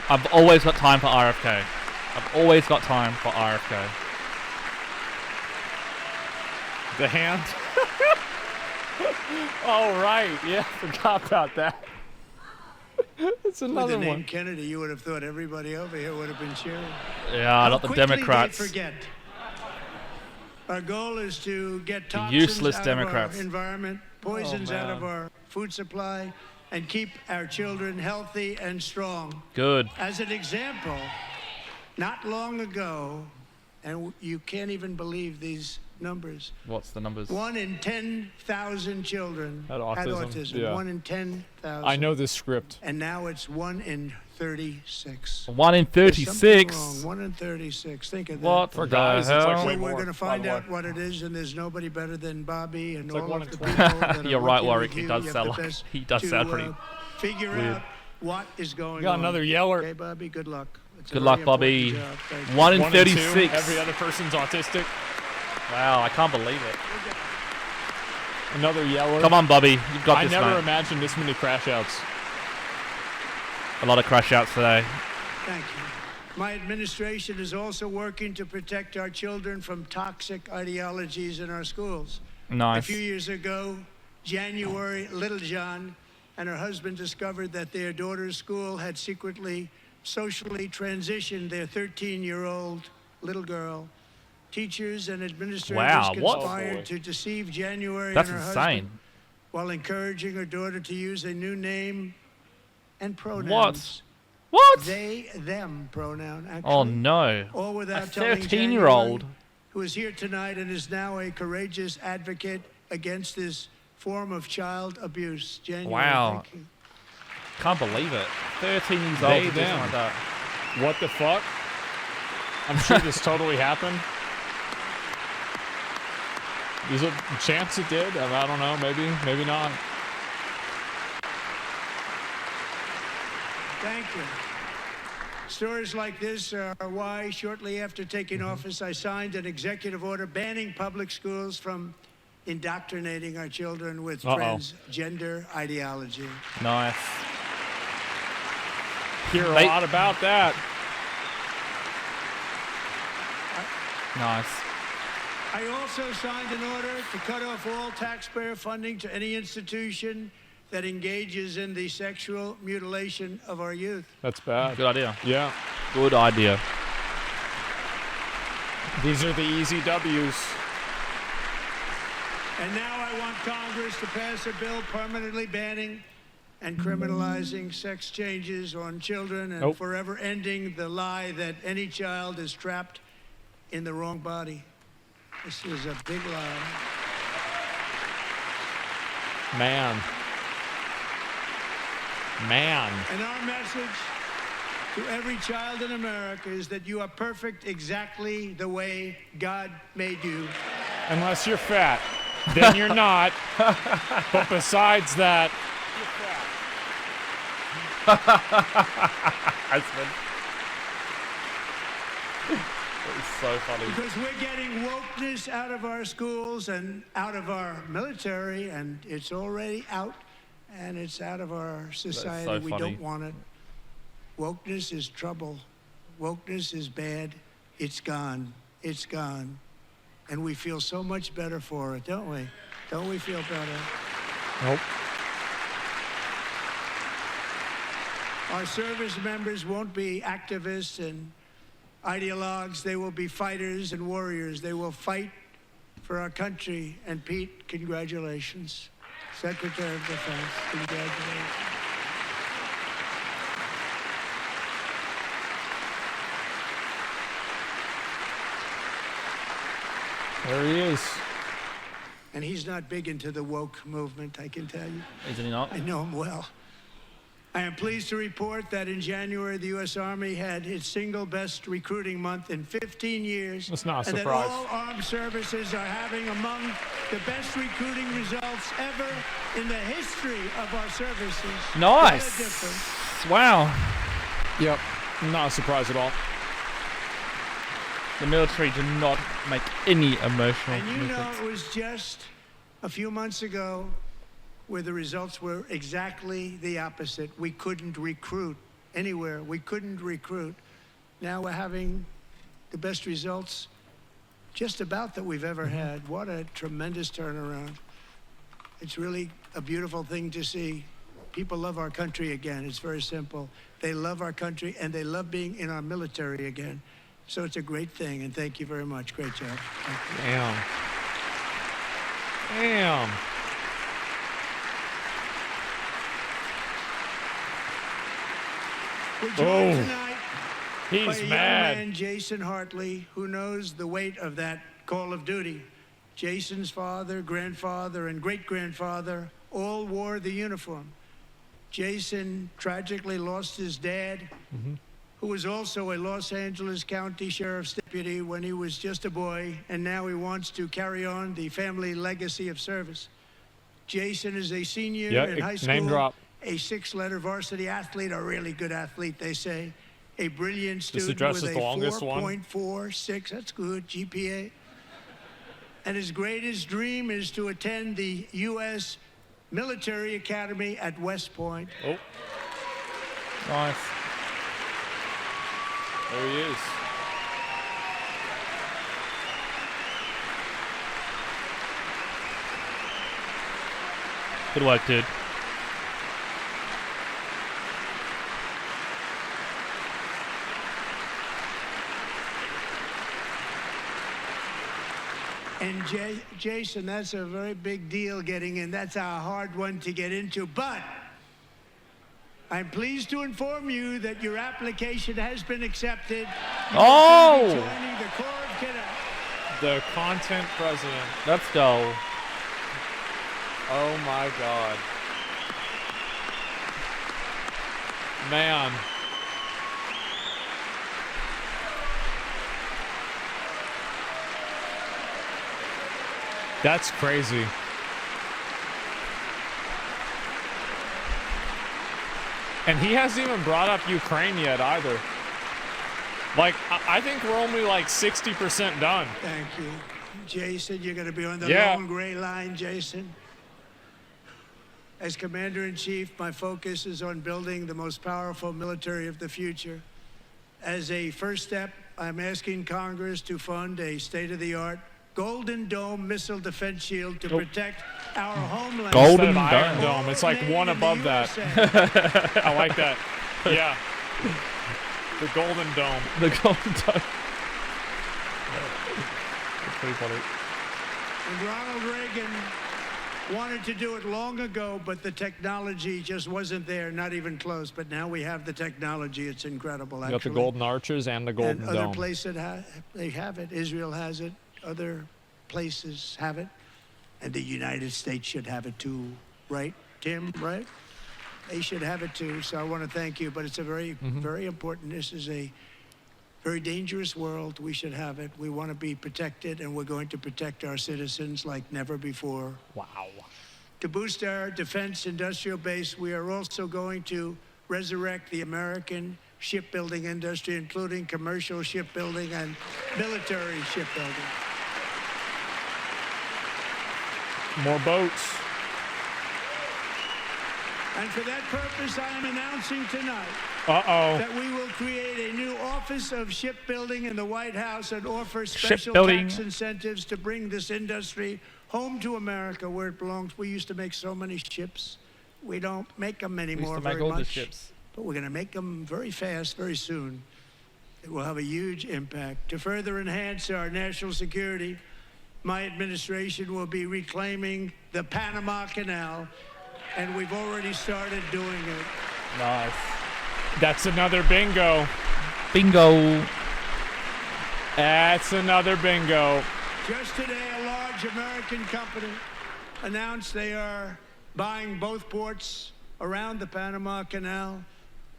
I've always got time for RFK. I've always got time for RFK. The hand. Oh, right. Yeah, forgot about that. It's another With the name one. Kennedy, you would have thought everybody over here would have been cheering. Yeah, How not the quickly Democrats. They forget. Our goal is to get toxins useless out Democrats. of our environment, poisons out of man. our food supply, and keep our children healthy and strong. Good. As an example, not long ago, and you can't even believe these numbers, What's the numbers? 1 in 10,000 children Had had autism, autism. yeah. 1 in 10,000. I know this script. And now it's 1 in 36. 1 in There's something 36. wrong. 1 in 36. Think of that. What For the guys, it's like hell? way So we're more, going to find by the out way. what it is, and there's nobody better than Bobby and like all 1 of in the 20. people that are You're right, working Warwick. with He you. does You have sound the like- best he does to, sound pretty figure weird. out what is going Got on. another yeller. Okay, Bobby, good luck. It's a Good very luck, important Bobby. job. Thank you. 1 in 1 and 2. 36. Every other person's autistic. Wow, I can't believe it. Another yeller. Come on, Bobby. You've got I this, never mate. imagined this many crash outs. A lot of crash outs today. Thank you. My administration is also working to protect our children from toxic ideologies in our schools. A Nice. few years ago, January, Littlejohn and her husband discovered that their daughter's school had secretly, socially transitioned their 13-year-old little girl. Teachers and administrators Wow, what? conspired Oh, boy. to deceive January That's and her insane. husband while encouraging her daughter to use a new name and pronouns. What? What? They, them pronoun, actually. Oh, no. All A without telling 13-year-old. January, who is here tonight and is now a courageous advocate against this form of child abuse. January, Wow. thank you. Can't believe it. 13 years old. They, to do something them. like that. What the fuck? I'm sure this totally happened. There's a chance it did. I don't know. Maybe not. Thank you. Stories like this are why, shortly after taking office, I signed an executive order banning public schools from indoctrinating our children with transgender ideology. Nice. Hear a They- lot about that. Nice. I also signed an order to cut off all taxpayer funding to any institution that engages in the sexual mutilation of our youth. That's bad. Good idea. Yeah. Good idea. These are the easy W's. And now I want Congress to pass a bill permanently banning and criminalizing sex changes on children and Nope. forever ending the lie that any child is trapped in the wrong body. This is a big lie. Man. And our message to every child in America is that you are perfect exactly the way God made you. Unless you're fat. Then you're not. But besides that, Asmon. That is so funny. Because we're getting wokeness out of our schools and out of our military, and it's already out, and it's out of our society. so We funny. don't want it. Wokeness is trouble. Wokeness is bad. It's gone. It's gone. And we feel so much better for it, don't we? Don't we feel better? nope. Our service members won't be activists and ideologues. They will be fighters and warriors. They will fight for our country. And Pete, congratulations. Secretary of Defense, congratulations. There he is. And he's not big into the woke movement, I can tell you. Isn't he not? I know him well. I am pleased to report that in January, the U.S. Army had its single best recruiting month in 15 years. That's not a and surprise. that all armed services are having among the best recruiting results ever in the history of our services. What a Nice. difference. Wow. Yep. Not a surprise at all. The military do not make any emotional And you know, movements. it was just a few months ago where the results were exactly the opposite. We couldn't recruit anywhere. We couldn't recruit. Now we're having the best results just about that we've ever had. What a tremendous turnaround. It's really a beautiful thing to see. People love our country again. It's very simple. They love our country and they love being in our military again. So it's a great thing, and thank you very much. Great job. Thank you. Damn. Damn. We're joined Oh. tonight by He's a young mad. man, Jason Hartley, who knows the weight of that call of duty. Jason's father, grandfather, and great-grandfather all wore the uniform. Jason tragically lost his dad, who was also a Los Angeles County Sheriff's deputy when he was just a boy, and now he wants to carry on the family legacy of service. Jason is a senior Yeah, in high school, name drop. a 6-letter varsity athlete, a really good athlete, they say, a brilliant student address with is a the longest one. 4.46, that's good, GPA. And his greatest dream is to attend the U.S. Military Academy at West Point. Oh, Nice. there he is. Good work, dude. And Jason, that's a very big deal getting in. That's a hard one to get into. But I'm pleased to inform you that your application has been accepted. You Oh! will be joining the Corps of Cadets. The content president. Let's go. Oh my God. Man. That's crazy. And he hasn't even brought up Ukraine yet either. Like, I think we're only like 60% done. Thank you. Jason, you're going to be on the Yeah. long gray line, Jason. As Commander-in-Chief, my focus is on building the most powerful military of the future. As a first step, I'm asking Congress to fund a state-of-the-art Golden Dome missile defense shield to protect our homeland. Golden Instead of Iron Dome. Dome, it's like Made one in the above that. USA. I like that. Yeah. The Golden Dome. The Golden Dome. That's pretty funny. And Ronald Reagan wanted to do it long ago, but the technology just wasn't there, not even close. But now we have the technology. It's incredible, You actually. got the Golden Arches and the Golden and other Dome. places they have it. Israel has it. Other places have it. And the United States should have it too, right, Tim? Right? They should have it too. So I want to thank you. But it's a very, very important. This is a very dangerous world. We should have it. We want to be protected, and we're going to protect our citizens like never before. Wow. To boost our defense industrial base, we are also going to resurrect the American shipbuilding industry, including commercial shipbuilding and military shipbuilding. More boats. And for that purpose, I am announcing tonight Uh-oh. that we will create a new Office of Shipbuilding in the White House and offer special Shipbuilding. tax incentives to bring this industry home to America where it belongs. We used to make so many ships. We don't make them We used anymore to make very all the much. ships. But we're going to make them very fast, very soon. It will have a huge impact. To further enhance our national security, my administration will be reclaiming the Panama Canal, and we've already started doing it. Nice. That's another bingo. Bingo. That's another bingo. Just today, a large American company announced they are buying both ports around the Panama Canal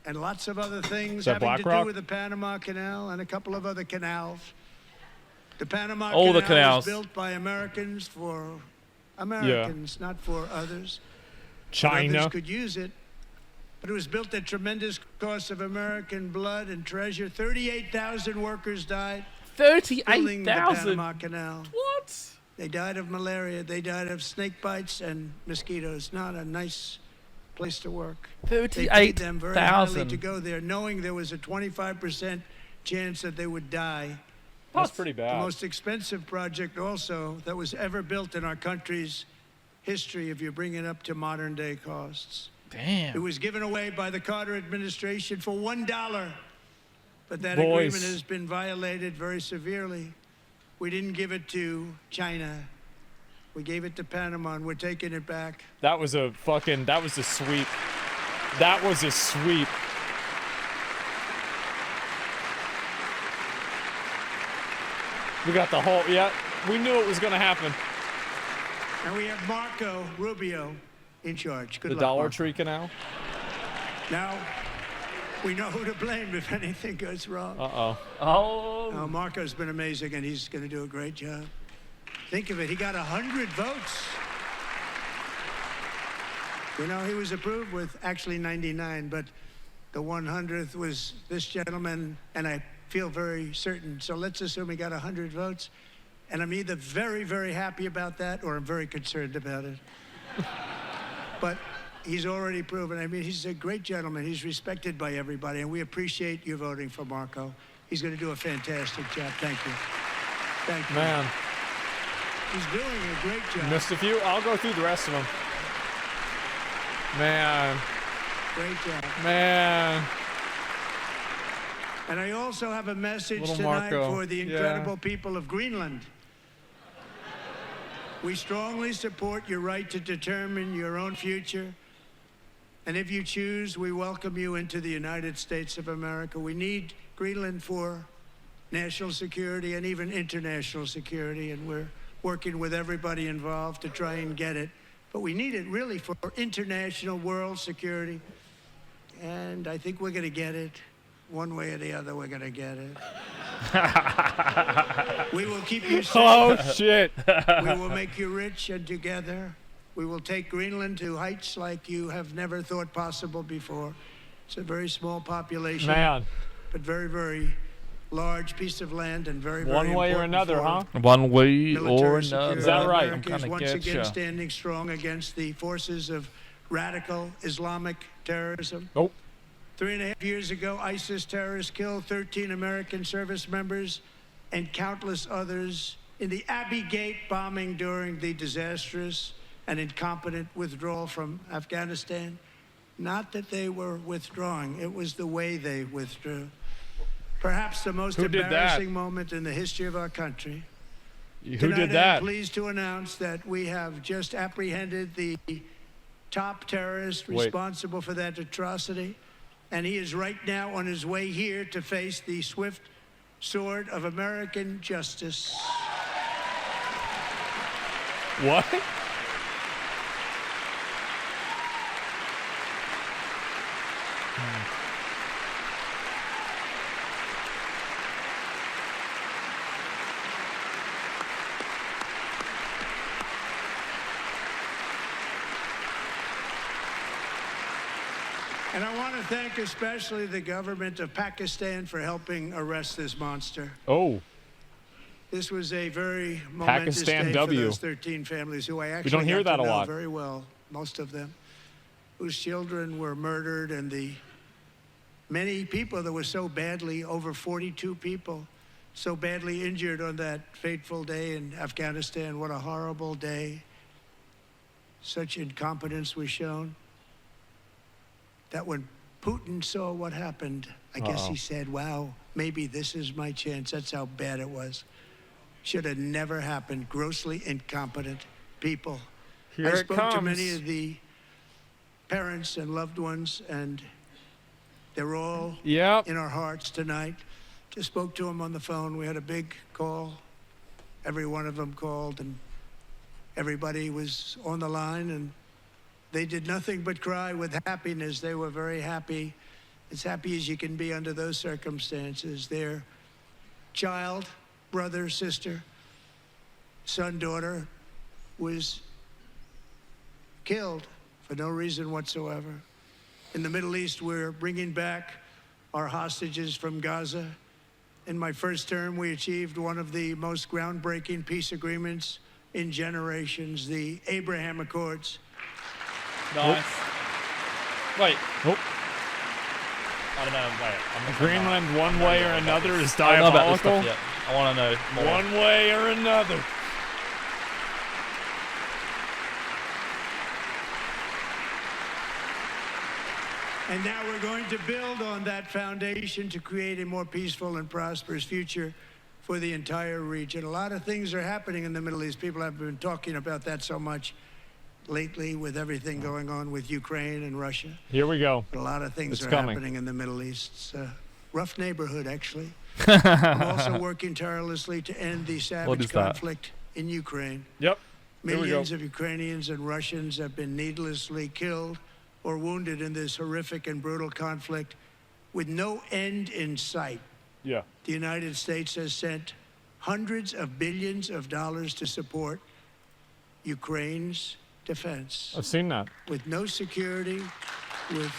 and lots of other things that having to BlackRock? do with the Panama Canal and a couple of other canals. The Panama All the Canal canals. was built by Americans for Americans, not for others. But China. others could use it. But it was built at tremendous cost of American blood and treasure. 38,000 workers died building the 38,000. Panama Canal. What? They died of malaria. They died of snake bites and mosquitoes. Not a nice place to work. They paid them very highly to 38,000. go there, knowing there was a 25% chance that they would die. That's pretty The bad. most expensive project also that was ever built in our country's history, if you bring it up to modern day costs. It Damn. was given away by the Carter administration for $1. But that Boys. agreement has been violated very severely. We didn't give it to China. We gave it to Panama, and we're taking it back. That was a sweep. That was a sweep. We got the whole, yeah, we knew it was going to happen. And we have Marco Rubio in charge. Good The luck, Dollar Marco. Tree Canal. Now, we know who to blame if anything goes wrong. Uh-oh. Oh. Marco's been amazing, and he's going to do a great job. Think of it, he got 100 votes. You know, he was approved with actually 99, but the 100th was this gentleman, and I feel very certain. So let's assume he got 100 votes, and I'm either very, very happy about that, or I'm very concerned about it. But he's already proven. I mean, he's a great gentleman. He's respected by everybody, and we appreciate you voting for Marco. He's going to do a fantastic job. Thank you. Thank you. Man, He's doing a great job. missed a few. I'll go through the rest of them. Man, Great job. man. And I also have a message Little tonight Marco. for the Yeah. incredible people of Greenland. We strongly support your right to determine your own future. And if you choose, we welcome you into the United States of America. We need Greenland for national security and even international security, and we're working with everybody involved to try and get it. But we need it really for international world security. And I think we're going to get it. One way or the other, we're going to get it. We will keep you safe. Oh, shit. We will make you rich, and together we will take Greenland to heights like you have never thought possible before. It's a very small population, Man, but very, very large piece of land, and very, very one way or important another, for huh? One way military or security. another. Is that right? America I'm is gonna once get again ya. standing strong against the forces of radical Islamic terrorism. Oh, 3.5 years ago, ISIS terrorists killed 13 American service members and countless others in the Abbey Gate bombing during the disastrous and incompetent withdrawal from Afghanistan. Not that they were withdrawing, it was the way they withdrew. Perhaps the most Who did that? embarrassing moment in the history of our country. who Tonight, did that? I'm pleased to announce that we have just apprehended the top terrorist Wait. responsible for that atrocity, and he is right now on his way here to face the swift sword of American justice. What? And I want to thank especially the government of Pakistan for helping arrest this monster. Oh, This was a very momentous Pakistan day W. for those 13 families who I actually don't hear got that to a know lot. very well, most of them, whose children were murdered, and the many people that were so badly, over 42 people, so badly injured on that fateful day in Afghanistan. What a horrible day. Such incompetence was shown that when Putin saw what happened, I guess he said, wow, maybe this is my chance. That's how bad it was. Should have never happened. Grossly incompetent people. here I it spoke to comes. many of the parents and loved ones, and they're all Yep. in our hearts tonight. Just spoke to them on the phone. We had a big call. Every one of them called, and everybody was on the line, and they did nothing but cry with happiness. They were very happy, as happy as you can be under those circumstances. Their child, brother, sister, son, daughter was killed for no reason whatsoever. In the Middle East, we're bringing back our hostages from Gaza. In my first term, we achieved one of the most groundbreaking peace agreements in generations, the Abraham Accords. Nice. Wait. Oh. I don't know. Wait. Greenland, one way or another, is I don't know about this diabolical. stuff yet. I want to know more. One way or another. And now we're going to build on that foundation to create a more peaceful and prosperous future for the entire region. A lot of things are happening in the Middle East. People have been talking about that so much lately with everything going on with Ukraine and Russia. Here we go. But a lot of things It's are coming. happening in the Middle East. It's a rough neighborhood, actually. I'm also working tirelessly to end the What savage is that? conflict in Ukraine. Yep. Here we go. Millions of Ukrainians and Russians have been needlessly killed or wounded in this horrific and brutal conflict with no end in sight. Yeah. The United States has sent hundreds of billions of dollars to support Ukraine's defense I've seen that. with no security, with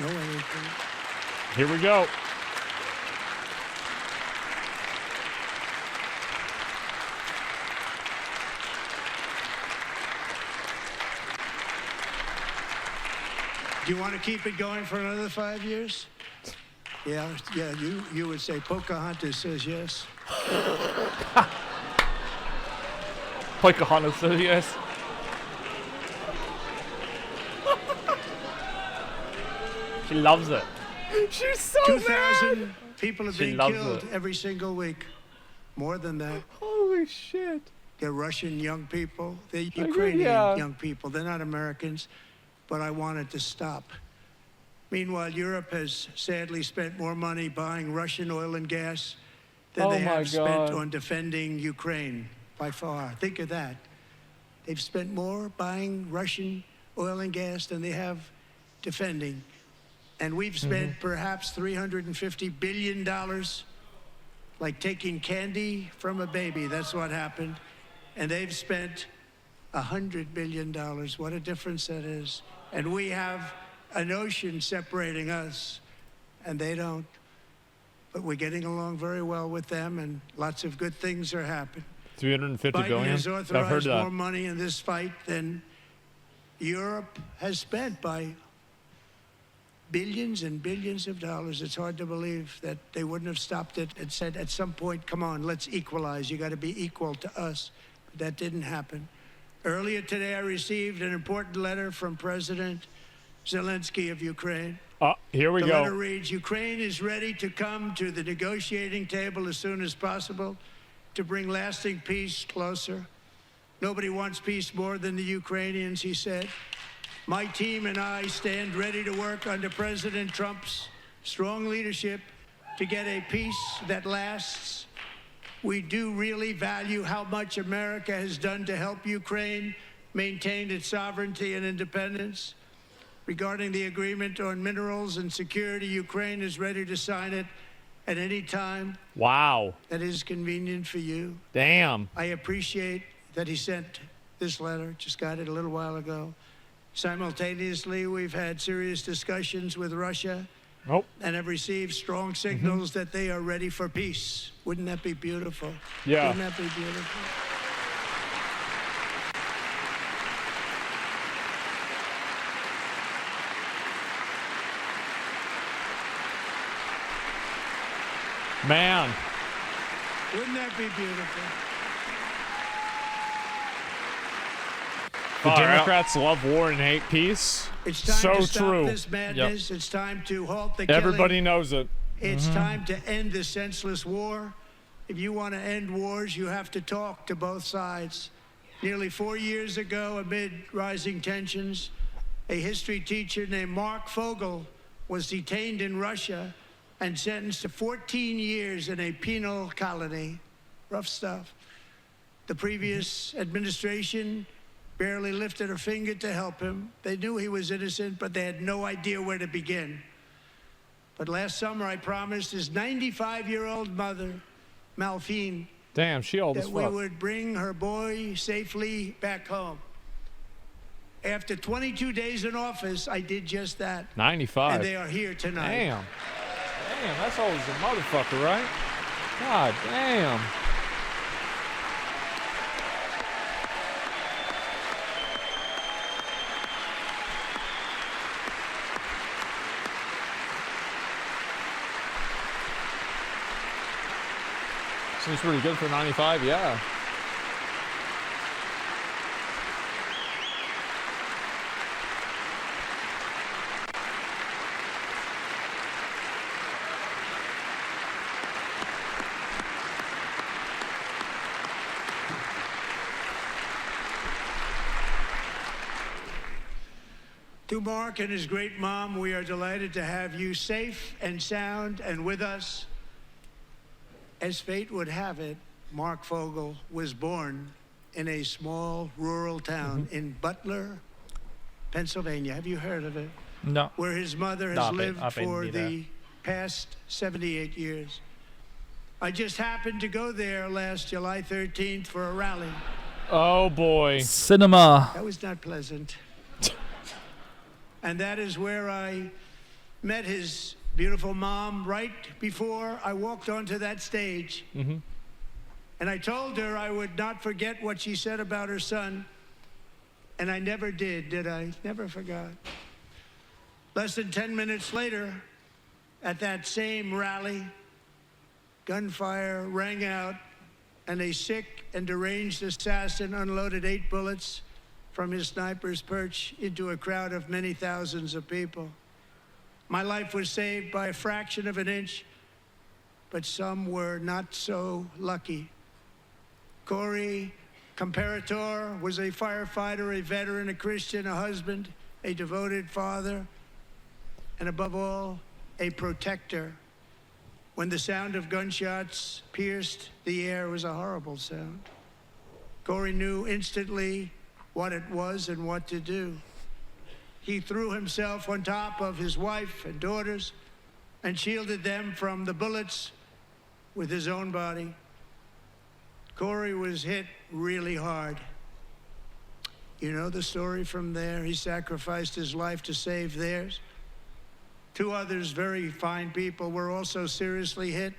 no anything. Here we go. Do you want to keep it going for another 5 years? Yeah, you would say Pocahontas says yes. Pocahontas says yes. She loves it. She's so 2,000 people have She been loves killed it. every single week. More than that. Holy shit. They're Russian young people. They're agree, Ukrainian yeah. young people. They're not Americans, but I want it to stop. Meanwhile, Europe has sadly spent more money buying Russian oil and gas than Oh they my have spent God. on defending Ukraine, by far. Think of that. They've spent more buying Russian oil and gas than they have defending. And we've spent perhaps $350 billion, like taking candy from a baby. That's what happened. And they've spent $100 billion. What a difference that is. And we have an ocean separating us, and they don't. But we're getting along very well with them, and lots of good things are happening. 350 Biden billion. has I've heard authorized that. more money in this fight than Europe has spent by billions and billions of dollars. It's hard to believe that they wouldn't have stopped it and said at some point, come on, let's equalize. You got to be equal to us. But that didn't happen. Earlier today, I received an important letter from President Zelensky of Ukraine. Here we The go. letter reads, Ukraine is ready to come to the negotiating table as soon as possible to bring lasting peace closer. Nobody wants peace more than the Ukrainians, he said. My team and I stand ready to work under President Trump's strong leadership to get a peace that lasts. We do really value how much America has done to help Ukraine maintain its sovereignty and independence. Regarding the agreement on minerals and security, Ukraine is ready to sign it at any time Wow. that is convenient for you. Damn. I appreciate that he sent this letter, just got it a little while ago. Simultaneously, we've had serious discussions with Russia Nope. and have received strong signals that they are ready for peace. Wouldn't that be beautiful? Yeah. Wouldn't that be beautiful? Man. Wouldn't that be beautiful? The Far out. Democrats love war and hate peace. It's time So to stop true. this madness. It's time to halt the killing. Everybody knows it. It's time to end this senseless war. If you want to end wars, you have to talk to both sides. Nearly 4 years ago, amid rising tensions, a history teacher named Mark Fogel was detained in Russia and sentenced to 14 years in a penal colony. Rough stuff. The previous administration barely lifted a finger to help him. They knew he was innocent, but they had no idea where to begin. But last summer, I promised his 95-year-old mother, Malphine, Damn, she old as that we fuck. would bring her boy safely back home. After 22 days in office, I did just that. 95. And they are here tonight. Damn. Damn, that's always a motherfucker, right? God damn. Seems pretty good for 95, yeah. To Mark and his great mom, we are delighted to have you safe and sound and with us. As fate would have it, Mark Fogel was born in a small rural town in Butler, Pennsylvania. Have you heard of it? No. Where his mother has I've lived been for near the past 78 years. I just happened to go there last July 13th for a rally. Oh boy. Cinema. That was not pleasant. And that is where I met his beautiful mom right before I walked onto that stage. And I told her I would not forget what she said about her son. And I never did I? Never forgot. Less than 10 minutes later, at that same rally, gunfire rang out, and a sick and deranged assassin unloaded 8 bullets from his sniper's perch into a crowd of many thousands of people. My life was saved by a fraction of an inch, but some were not so lucky. Corey Comparator was a firefighter, a veteran, a Christian, a husband, a devoted father, and above all, a protector. When the sound of gunshots pierced the air, it was a horrible sound. Corey knew instantly what it was and what to do. He threw himself on top of his wife and daughters and shielded them from the bullets with his own body. Corey was hit really hard. You know the story from there. He sacrificed his life to save theirs. 2 others, very fine people, were also seriously hit.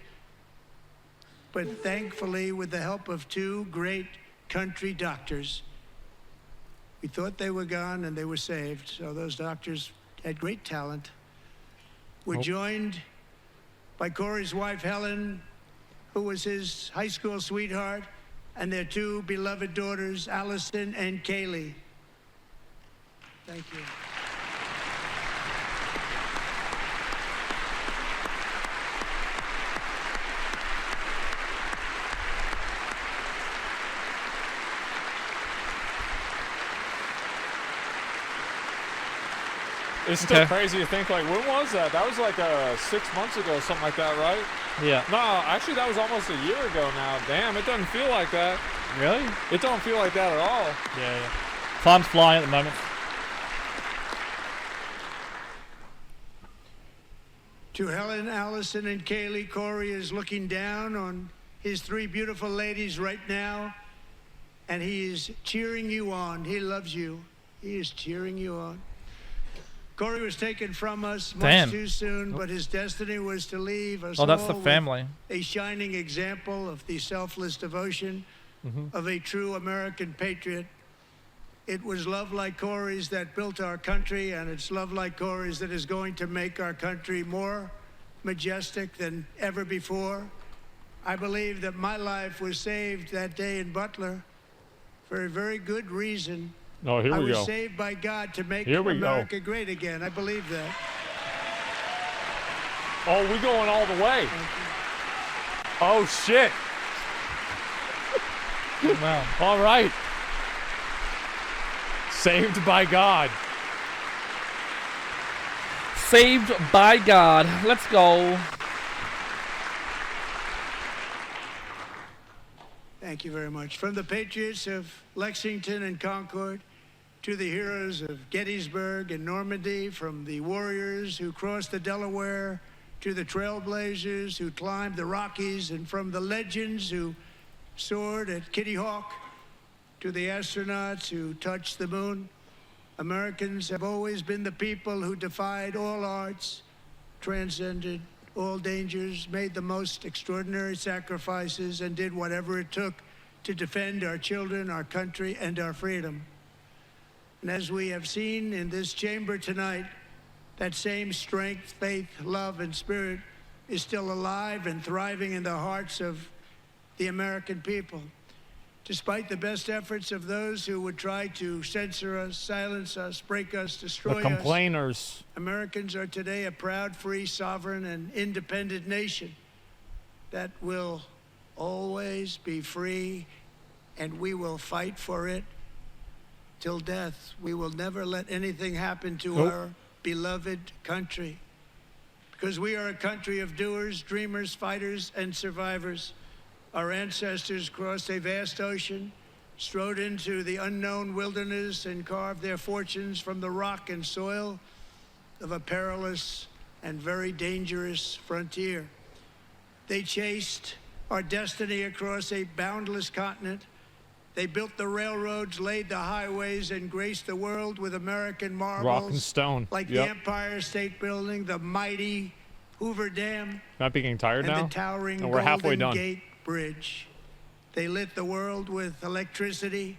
But thankfully, with the help of 2 great country doctors, we thought they were gone and they were saved. So those doctors had great talent. We're joined by Corey's wife, Helen, who was his high school sweetheart, and their 2 beloved daughters, Allison and Kaylee. Thank you. It's still crazy to think, like, when was that? That was like 6 months ago, something like that, right? Yeah. No, actually, that was almost a year ago now. Damn, it doesn't feel like that. Really? It don't feel like that at all. Yeah. Time's flying at the moment. To Helen, Allison, and Kaylee, Corey is looking down on his 3 beautiful ladies right now, and he is cheering you on. He loves you. He is cheering you on. Corey was taken from us much too soon, but his destiny was to leave us that's all the family. with a shining example of the selfless devotion of a true American patriot. It was love like Corey's that built our country, and it's love like Corey's that is going to make our country more majestic than ever before. I believe that my life was saved that day in Butler for a very good reason. Oh, here we go. I was saved by God to make Here we America great again. I believe that. Oh, we going all the way. Oh, shit. Wow. All right. Saved by God. Saved by God. Let's go. Thank you very much. From the patriots of Lexington and Concord to the heroes of Gettysburg and Normandy, from the warriors who crossed the Delaware to the trailblazers who climbed the Rockies, and from the legends who soared at Kitty Hawk to the astronauts who touched the moon, Americans have always been the people who defied all odds, transcended all dangers, made the most extraordinary sacrifices, and did whatever it took to defend our children, our country, and our freedom. And as we have seen in this chamber tonight, that same strength, faith, love, and spirit is still alive and thriving in the hearts of the American people. Despite the best efforts of those who would try to censor us, silence us, break us, destroy The complainers. us, Americans are today a proud, free, sovereign, and independent nation that will always be free, and we will fight for it till death. We will never let anything happen to our beloved country, because we are a country of doers, dreamers, fighters, and survivors. Our ancestors crossed a vast ocean, strode into the unknown wilderness, and carved their fortunes from the rock and soil of a perilous and very dangerous frontier. They chased our destiny across a boundless continent. They built the railroads, laid the highways, and graced the world with American marvels. Rock and stone. Like the Empire State Building, the mighty Hoover Dam, Not being tired and now? the towering And we're halfway Golden done. Gate Bridge. They lit the world with electricity,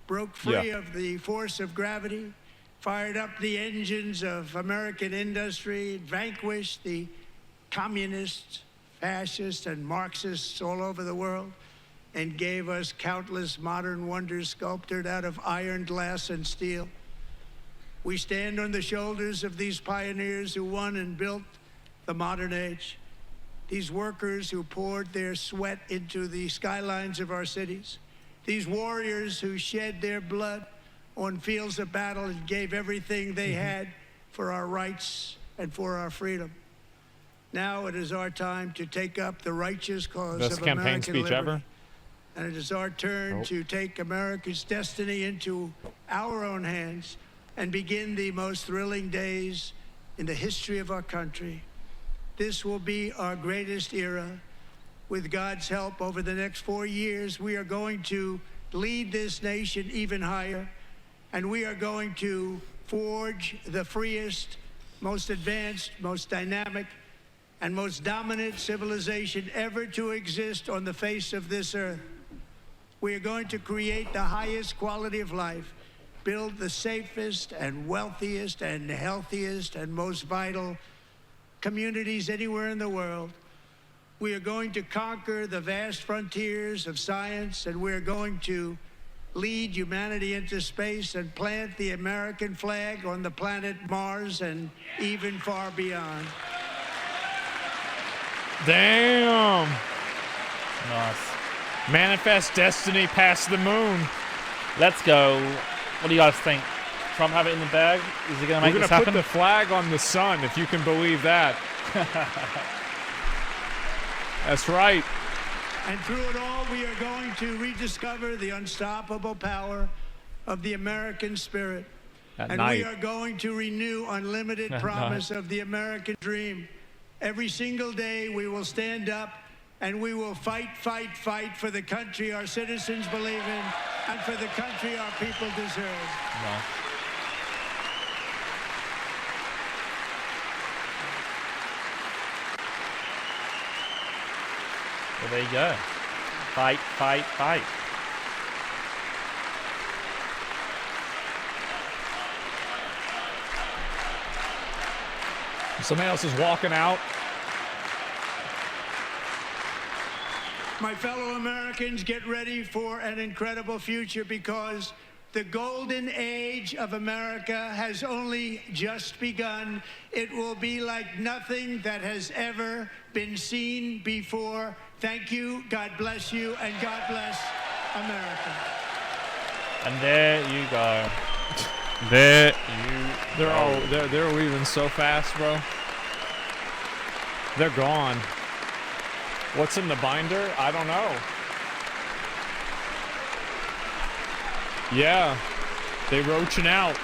broke free of the force of gravity, fired up the engines of American industry, vanquished the communists, fascists, and Marxists all over the world, and gave us countless modern wonders sculptured out of iron, glass, and steel. We stand on the shoulders of these pioneers who won and built the modern age. These workers who poured their sweat into the skylines of our cities. These warriors who shed their blood on fields of battle and gave everything they had for our rights and for our freedom. Now it is our time to take up the righteous cause Best of campaign American speech liberty. ever. And it is our turn to take America's destiny into our own hands and begin the most thrilling days in the history of our country. This will be our greatest era. With God's help, over the next 4 years, we are going to lead this nation even higher, and we are going to forge the freest, most advanced, most dynamic, and most dominant civilization ever to exist on the face of this earth. We are going to create the highest quality of life, build the safest and wealthiest and healthiest and most vital communities anywhere in the world. We are going to conquer the vast frontiers of science, and we're going to lead humanity into space and plant the American flag on the planet Mars and even far beyond. Damn. Nice. Manifest destiny past the moon. Let's go. What do you guys think? Trump have it in the bag? Is he going to make We're this going to happen? put the flag on the sun, if you can believe that. That's right. And through it all, we are going to rediscover the unstoppable power of the American spirit. At And night. we are going to renew unlimited promise of the American dream. Every single day, we will stand up and we will fight, fight, fight for the country our citizens believe in and for the country our people deserve. Nice. Well, there you go. Fight, fight, fight. Somebody else is walking out. My fellow Americans, get ready for an incredible future, because the golden age of America has only just begun. It will be like nothing that has ever been seen before. Thank you, God bless you, and God bless America. And there you go. There you They're leaving so fast, bro. They're gone. What's in the binder? I don't know. Yeah, they roaching out.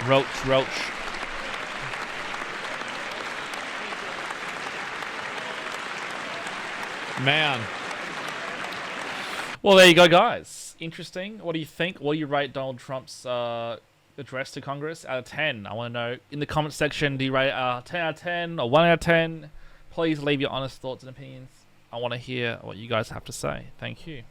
Roach, roach. Man. Well, there you go, guys. interesting. What do you think? What do you rate Donald Trump's address to Congress out of 10? I want to know in the comment section. Do you rate 10 out of 10 or 1 out of 10? Please leave your honest thoughts and opinions. I want to hear what you guys have to say. Thank you.